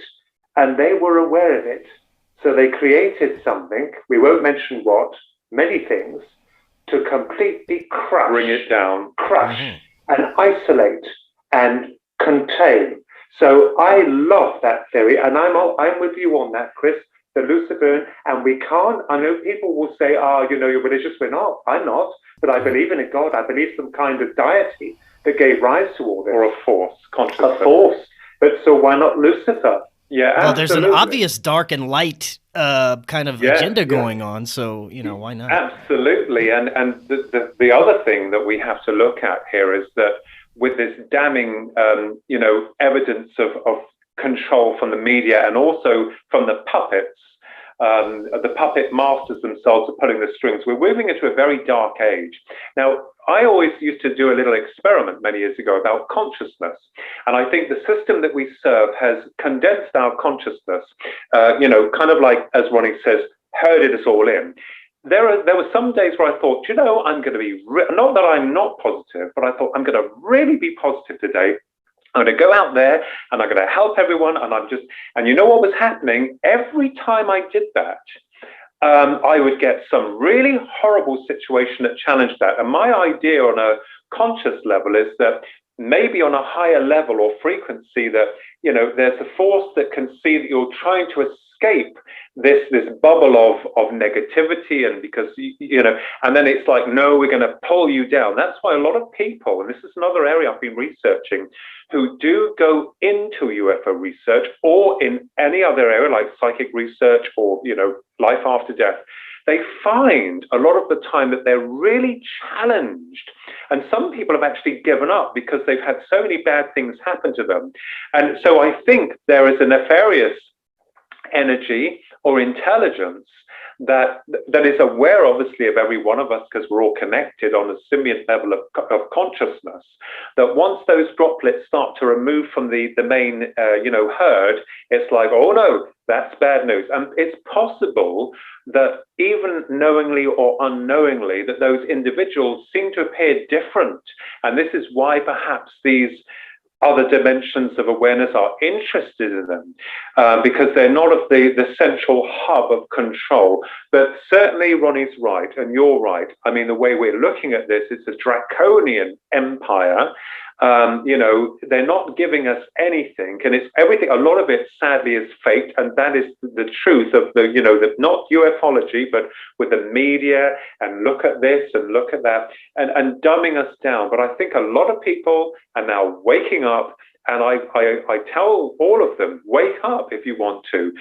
and they were aware of it. So they created something, we won't mention what, many things, to completely crush, bring it down, and isolate and contain. So I love that theory, and I'm with you on that, Chris, the Luciferian, and we can't, I know people will say, you're religious. We're not. I'm not, but I believe in a God. I believe some kind of deity that gave rise to all this. Or a force, consciousness. A force. But so why not Lucifer? Yeah, well, there's an obvious dark and light kind of agenda going on, so, why not? Absolutely, and the other thing that we have to look at here is that with this damning, evidence of control from the media and also from the puppets, the puppet masters themselves are pulling the strings. We're moving into a very dark age. Now, I always used to do a little experiment many years ago about consciousness. And I think the system that we serve has condensed our consciousness, kind of like, as Ronnie says, herded us all in. There were some days where I thought, I'm going to be, not that I'm not positive, but I thought I'm going to really be positive today. I'm going to go out there and I'm going to help everyone. And you know what was happening? Every time I did that, I would get some really horrible situation that challenged that. And my idea on a conscious level is that maybe on a higher level or frequency that, there's a force that can see that you're trying to escape this bubble of negativity, and because and then it's like, no, we're going to pull you down. That's why a lot of people, and this is another area I've been researching, who do go into UFO research or in any other area like psychic research or life after death, they find a lot of the time that they're really challenged. And some people have actually given up because they've had so many bad things happen to them. And so I think there is a nefarious energy or intelligence that is aware, obviously, of every one of us because we're all connected on a simian level of consciousness, that once those droplets start to remove from the main, herd, it's like, oh, no, that's bad news. And it's possible that even knowingly or unknowingly that those individuals seem to appear different. And this is why perhaps these other dimensions of awareness are interested in them because they're not of the central hub of control. But certainly Ronnie's right, and you're right. I mean, the way we're looking at this, it's a draconian empire. They're not giving us anything, and it's everything. A lot of it, sadly, is fake, and that is the truth of the not ufology, but with the media, and look at this and look at that, and dumbing us down. But I think a lot of people are now waking up, and I tell all of them, wake up if you want to.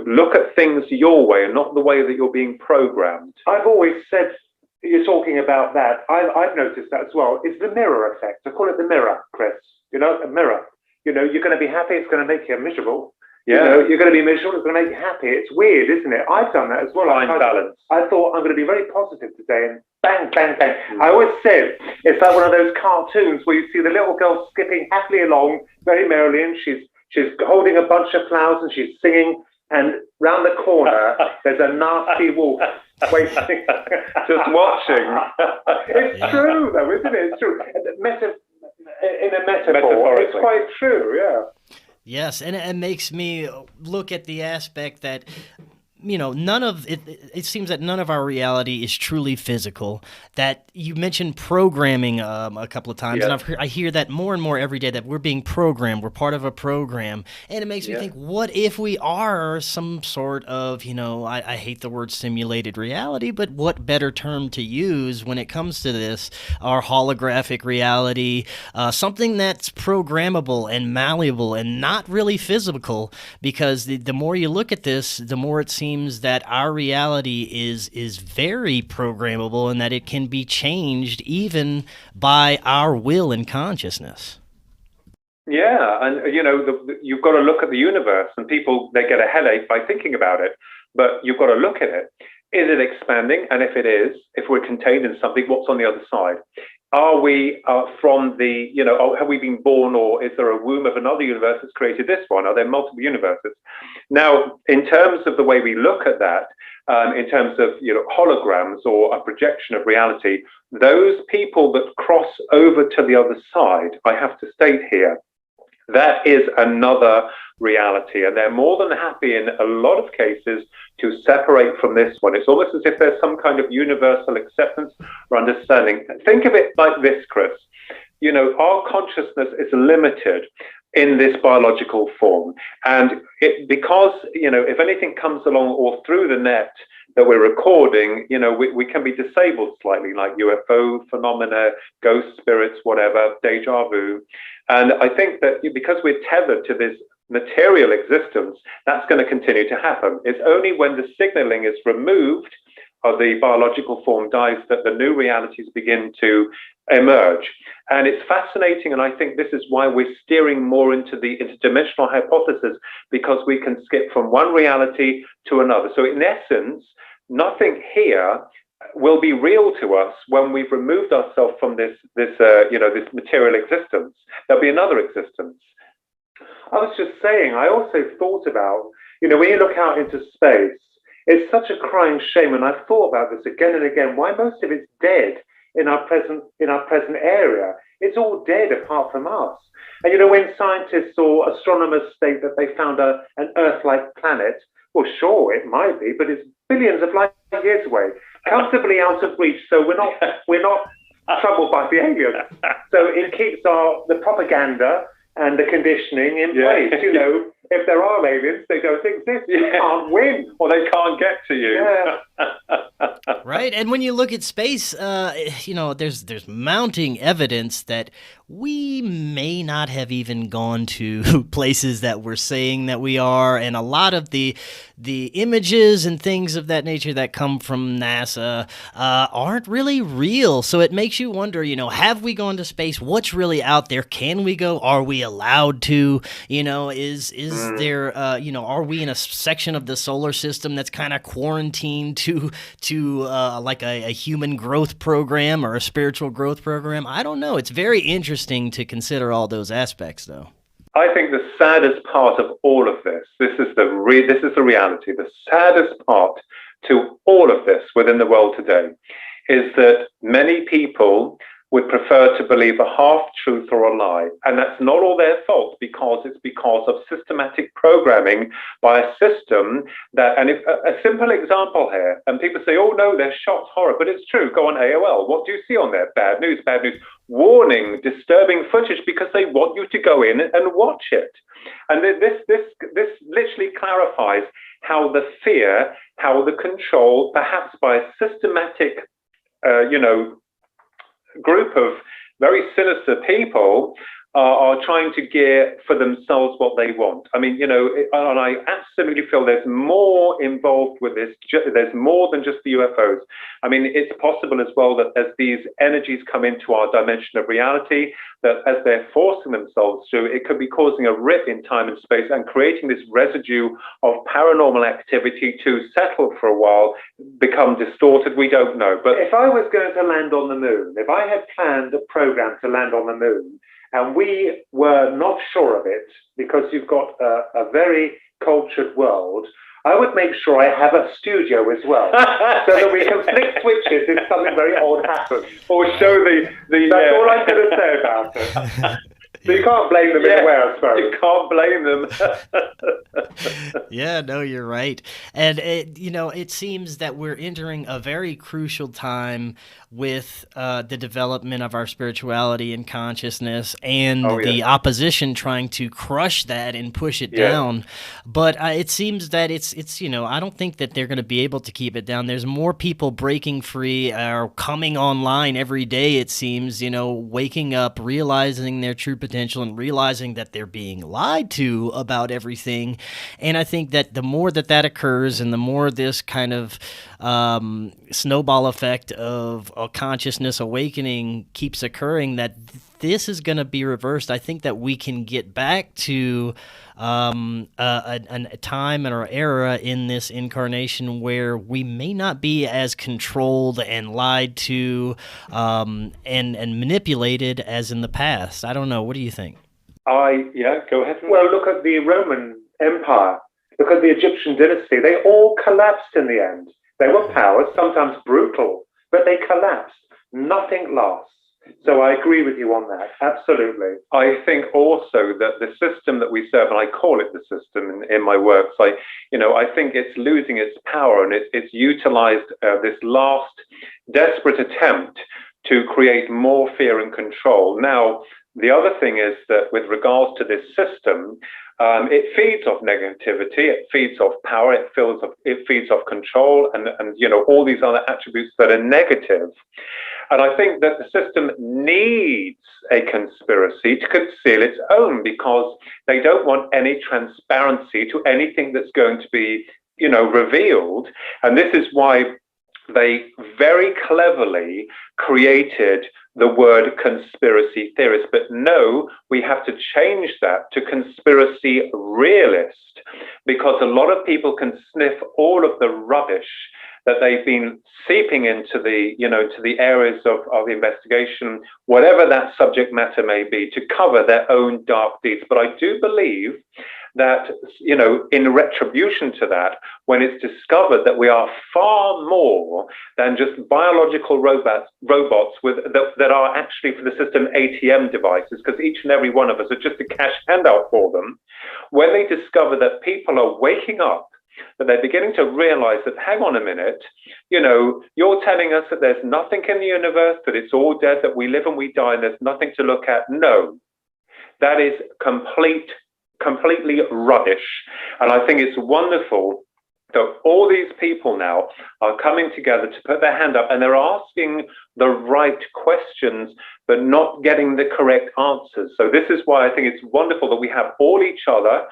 Look at things your way and not the way that you're being programmed. I've always said, you're talking about that. I've noticed that as well. It's the mirror effect. I call it the mirror, Chris. A mirror. You're going to be happy. It's going to make you miserable. Yeah. You're going to be miserable. It's going to make you happy. It's weird, isn't it? I've done that as well. Find balance. I thought I'm going to be very positive today, and bang, bang, bang. I always said it's like one of those cartoons where you see the little girl skipping happily along very merrily, and she's holding a bunch of flowers and she's singing. And round the corner, there's a nasty wolf waiting, just watching. It's true, though, isn't it? It's true. In a metaphor, it's quite true, yeah. Yes, and it makes me look at the aspect that, none of it, it seems that none of our reality is truly physical. That you mentioned programming a couple of times, and I hear that more and more every day, that we're being programmed, we're part of a program. And it makes me think, what if we are some sort of, I hate the word simulated reality, but what better term to use when it comes to this, our holographic reality, something that's programmable and malleable and not really physical, because the more you look at this, the more it seems seems that our reality is very programmable and that it can be changed even by our will and consciousness. Yeah, and you've got to look at the universe, and people, they get a headache by thinking about it, but you've got to look at it. Is it expanding? And if it is, if we're contained in something, what's on the other side? Are we from the, have we been born, or is there a womb of another universe that's created this one? Are there multiple universes? Now, in terms of the way we look at that, in terms of holograms or a projection of reality, those people that cross over to the other side, I have to state here, that is another reality, and they're more than happy in a lot of cases to separate from this one. It's almost as if there's some kind of universal acceptance or understanding. Think of it like this, Chris. Our consciousness is limited in this biological form, and because if anything comes along or through the net that we're recording, we can be disabled slightly, like UFO phenomena, ghost spirits, whatever, deja vu. And I think that because we're tethered to this material existence, that's going to continue to happen. It's only when the signaling is removed or the biological form dies that the new realities begin to emerge. And it's fascinating, and I think this is why we're steering more into the interdimensional hypothesis, because we can skip from one reality to another. So in essence, nothing here will be real to us when we've removed ourselves from this material existence. There'll be another existence. I was just saying, I also thought about, when you look out into space, it's such a crying shame, and I've thought about this again and again, why most of it's dead in our present area. It's all dead apart from us. And when scientists or astronomers state that they found an Earth-like planet, well, sure, it might be, but it's billions of light years away, comfortably out of reach. So we're not troubled by the aliens. So it keeps the propaganda and the conditioning in place. If there are aliens, they don't exist. You can't win, or they can't get to you. Yeah. Right, and when you look at space, there's mounting evidence that we may not have even gone to places that we're saying that we are, and a lot of the images and things of that nature that come from NASA aren't really real. So it makes you wonder, have we gone to space? What's really out there? Can we go? Are we allowed to? Is there? Are we in a section of the solar system that's kind of quarantined to like a human growth program or a spiritual growth program? I don't know. It's very interesting to consider all those aspects, though. I think the saddest part of all of this, this is the reality, the saddest part to all of this within the world today, is that many people would prefer to believe a half-truth or a lie. And that's not all their fault, because it's because of systematic programming by a system that, and if, a simple example here, and people say, oh no, they're shocked, horror, but it's true. Go on AOL. What do you see on there? Bad news, bad news. Warning, disturbing footage, because they want you to go in and watch it. And this literally clarifies how the fear, how the control, perhaps by a systematic, group of very sinister people are trying to gear for themselves what they want. I mean, and I absolutely feel there's more involved with this. There's more than just the UFOs. I mean, it's possible as well that as these energies come into our dimension of reality, that as they're forcing themselves through, it could be causing a rip in time and space and creating this residue of paranormal activity to settle for a while, become distorted. We don't know. But if I was going to land on the moon, if I had planned a program to land on the moon, and we were not sure of it, because you've got a very cultured world, I would make sure I have a studio as well, so that we can flick switches if something very odd happens. Or show the That's all I'm going to say about it. So you can't blame them in a way, I suppose. You can't blame them. Yeah, no, you're right. And, it seems that we're entering a very crucial time with the development of our spirituality and consciousness, and the opposition trying to crush that and push it down. But it seems that it's I don't think that they're going to be able to keep it down. There's more people breaking free or coming online every day, it seems, waking up, realizing their true potential and realizing that they're being lied to about everything. And I think that the more that occurs and the more this kind of snowball effect of a consciousness awakening keeps occurring, that this is going to be reversed. I think that we can get back to a time and or era in this incarnation where we may not be as controlled and lied to and manipulated as in the past. I don't know. What do you think? Yeah, go ahead. Well, look at the Roman Empire. Look at the Egyptian dynasty. They all collapsed in the end. They were powers, sometimes brutal, but they collapsed. Nothing lasts. So I agree with you on that. Absolutely. I think also that the system that we serve, and I call it the system in my works, I think it's losing its power, and it's utilized this last desperate attempt to create more fear and control. Now, the other thing is that with regards to this system, it feeds off negativity, it feeds off power, it feeds off control, and all these other attributes that are negative. And I think that the system needs a conspiracy to conceal its own, because they don't want any transparency to anything that's going to be, revealed. And this is why they very cleverly created the word conspiracy theorist. But no, we have to change that to conspiracy realist, because a lot of people can sniff all of the rubbish that they've been seeping into the, to the areas of investigation, whatever that subject matter may be, to cover their own dark deeds. But I do believe that, in retribution to that, when it's discovered that we are far more than just biological robots that are actually for the system ATM devices, because each and every one of us are just a cash handout for them, when they discover that people are waking up, that they're beginning to realize that, hang on a minute, you're telling us that there's nothing in the universe, that it's all dead, that we live and we die, and there's nothing to look at. No, that is completely rubbish. And I think it's wonderful that all these people now are coming together to put their hand up, and they're asking the right questions, but not getting the correct answers. So this is why I think it's wonderful that we have all each other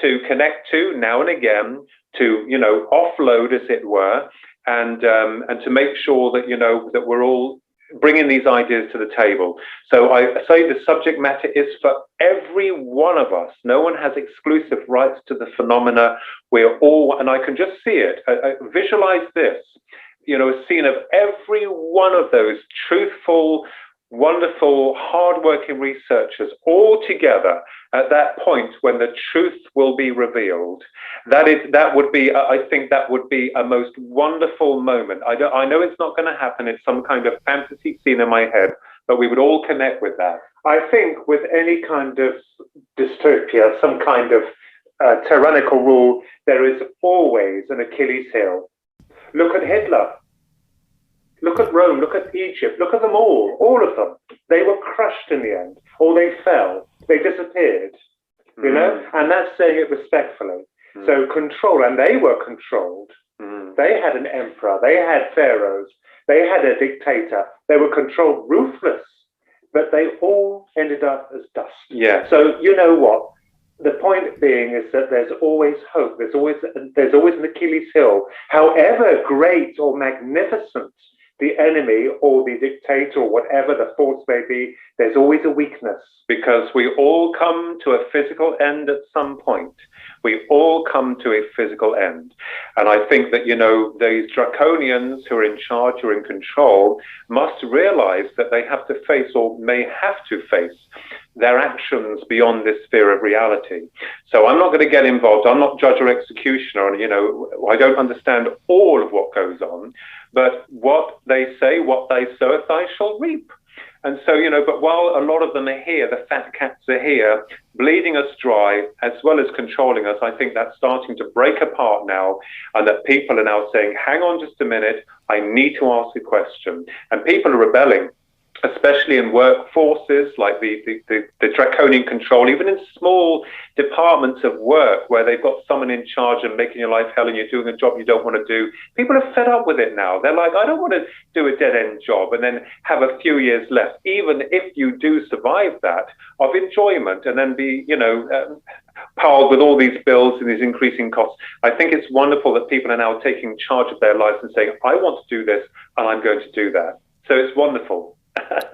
to connect to now and again, to offload, as it were, and to make sure that that we're all bringing these ideas to the table. So I say the subject matter is for every one of us. No one has exclusive rights to the phenomena. We're all, and I can just see it. I visualize this, a scene of every one of those truthful, wonderful, hardworking researchers all together at that point when the truth will be revealed. That would be, I think that would be a most wonderful moment. I know it's not going to happen. It's some kind of fantasy scene in my head, but we would all connect with that. I think with any kind of dystopia, some kind of tyrannical rule, there is always an Achilles heel. Look at Hitler. Look at Rome, look at Egypt, look at them all of them. They were crushed in the end, or they fell, they disappeared, and that's saying it respectfully. So control, and they were controlled. They had an emperor, they had pharaohs, they had a dictator, they were controlled, ruthless, but they all ended up as dust. Yeah. So you know what? The point being is that there's always hope, there's always an Achilles heel. However great or magnificent the enemy or the dictator or whatever the force may be, there's always a weakness. Because we all come to a physical end at some point. We all come to a physical end. And I think that, these draconians who are in charge, who are in control, must realize that they have to face, or may have to face, their actions beyond this sphere of reality. So I'm not going to get involved. I'm not judge or executioner, and I don't understand all of what goes on. But what they say, what they soweth, I shall reap. And so, but while a lot of them are here, the fat cats are here, bleeding us dry, as well as controlling us, I think that's starting to break apart now, and that people are now saying, hang on just a minute, I need to ask a question. And people are rebelling. especially in workforces, like the draconian control, even in small departments of work where they've got someone in charge and making your life hell and you're doing a job you don't want to do. People are fed up with it now. They're like, I don't want to do a dead-end job and then have a few years left, even if you do survive that, of enjoyment and then be, piled with all these bills and these increasing costs. I think it's wonderful that people are now taking charge of their lives and saying, I want to do this and I'm going to do that. So it's wonderful.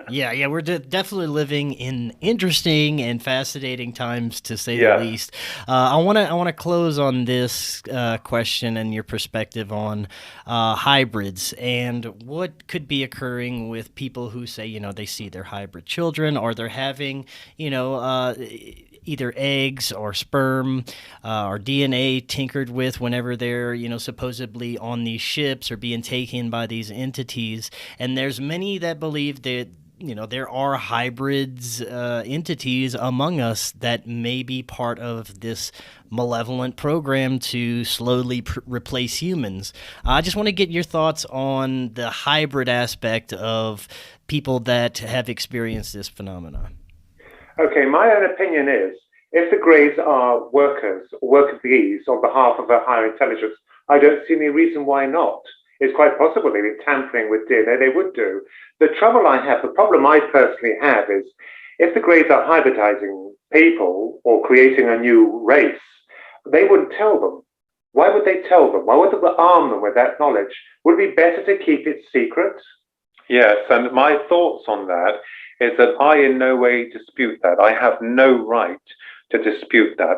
Yeah, we're definitely living in interesting and fascinating times, to say the least. I want to close on this question and your perspective on hybrids and what could be occurring with people who say, they see their hybrid children, or they're having, either eggs or sperm or DNA tinkered with whenever they're, supposedly on these ships or being taken by these entities. And there's many that believe that, there are hybrids, entities among us that may be part of this malevolent program to slowly replace humans. I just want to get your thoughts on the hybrid aspect of people that have experienced this phenomenon. Okay, my own opinion is, if the Greys are workers or worker bees on behalf of a higher intelligence, I don't see any reason why not. It's quite possible they've been tampering with DNA, they would do. The problem I personally have is, if the Greys are hybridizing people or creating a new race, they wouldn't tell them. Why would they tell them? Why would they arm them with that knowledge? Would it be better to keep it secret? Yes, and my thoughts on that is that I in no way dispute that. I have no right to dispute that.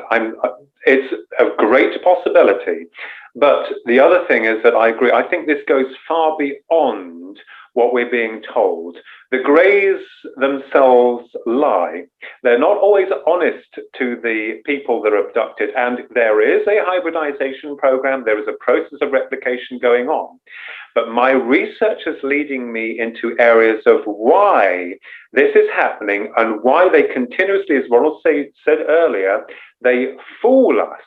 It's a great possibility. But the other thing is that I agree. I think this goes far beyond what we're being told. The Greys themselves lie. They're not always honest to the people that are abducted. And there is a hybridization program. There is a process of replication going on. But my research is leading me into areas of why this is happening and why they continuously, as Ronald said earlier, they fool us.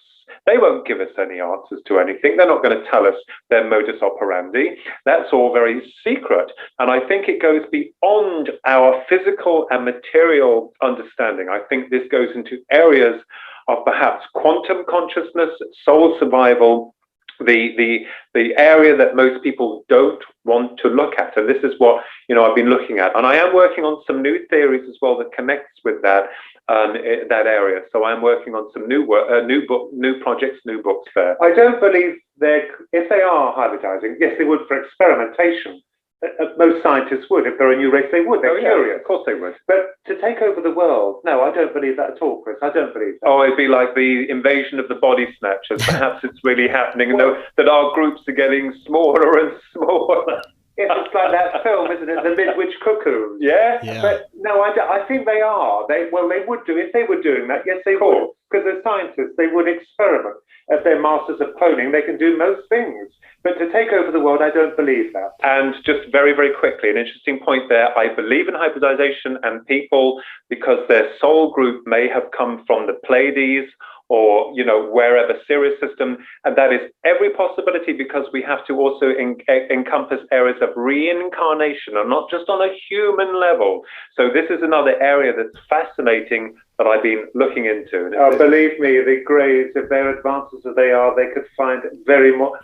They won't give us any answers to anything. They're not going to tell us their modus operandi. That's all very secret. And I think it goes beyond our physical and material understanding. I think this goes into areas of perhaps quantum consciousness, soul survival, the area that most people don't want to look at. And this is what, I've been looking at. And I am working on some new theories as well that connects with that area. So I'm working on some new projects, new books there. I don't believe if they are hybridizing, yes, they would for experimentation. Most scientists would. If they're a new race, they would. They're curious. Of course they would. But to take over the world, no, I don't believe that at all, Chris. I don't believe that. Oh, it'd be like the invasion of the body snatchers. Perhaps it's really happening, that our groups are getting smaller and smaller. It's like that film, isn't it? The Midwich Cuckoos. Yeah. But no, I think they are. They would do. If they were doing that, yes, they would. Because they're scientists, they would experiment. If they're masters of cloning, they can do most things. But to take over the world, I don't believe that. And just very, very quickly, an interesting point there. I believe in hybridization and people, because their soul group may have come from the Pleiades or, wherever Sirius system. And that is every possibility, because we have to also encompass areas of reincarnation and not just on a human level. So this is another area that's fascinating that I've been looking into. Believe me, the Greys, if they're advanced as they are, they could find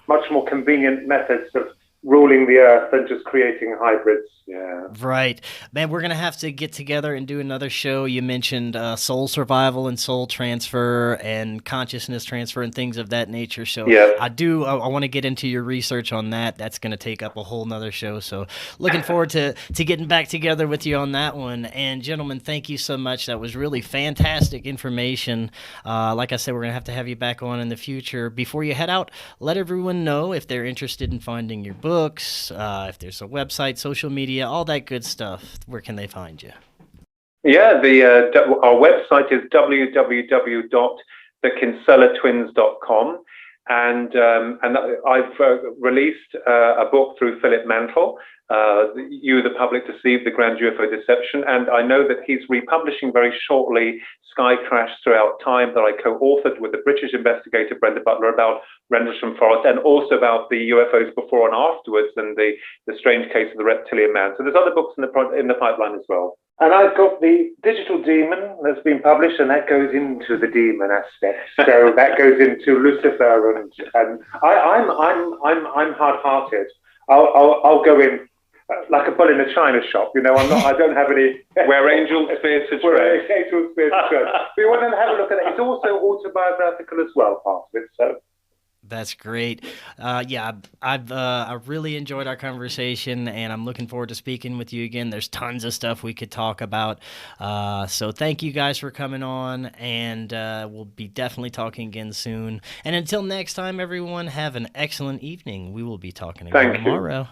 much more convenient methods of ruling the earth than just creating hybrids. Yeah. Right. Man, we're going to have to get together and do another show. You mentioned soul survival and soul transfer and consciousness transfer and things of that nature. So I want to get into your research on that. That's going to take up a whole nother show. So looking forward to getting back together with you on that one. And gentlemen, thank you so much. That was really fantastic information. Like I said, we're going to have you back on in the future. Before you head out, let everyone know if they're interested in finding your books, if there's a website, social media, all that good stuff. Where can they find you? Yeah, our website is www.thekinsellatwins.com, and I've released a book through Philip Mantle, you, the public, deceive the grand UFO deception. And I know that he's republishing very shortly Sky Crash Throughout Time, that I co-authored with the British investigator Brenda Butler, about Rendlesham Forest, and also about the UFOs before and afterwards, and the strange case of the reptilian man. So there's other books in the pipeline as well. And I've got the Digital Demon that's been published, and that goes into the demon aspect. So that goes into Lucifer, and I'm hard-hearted. I'll go in like a bull in a china shop, you know. I don't have any. Where angels fear to tread. Angels fear to tread. But you want to have a look at it. It's also autobiographical as well, part of it. So. That's great. I've really enjoyed our conversation, and I'm looking forward to speaking with you again. There's tons of stuff we could talk about. So thank you guys for coming on, and we'll be definitely talking again soon. And until next time, everyone, have an excellent evening. We will be talking again tomorrow.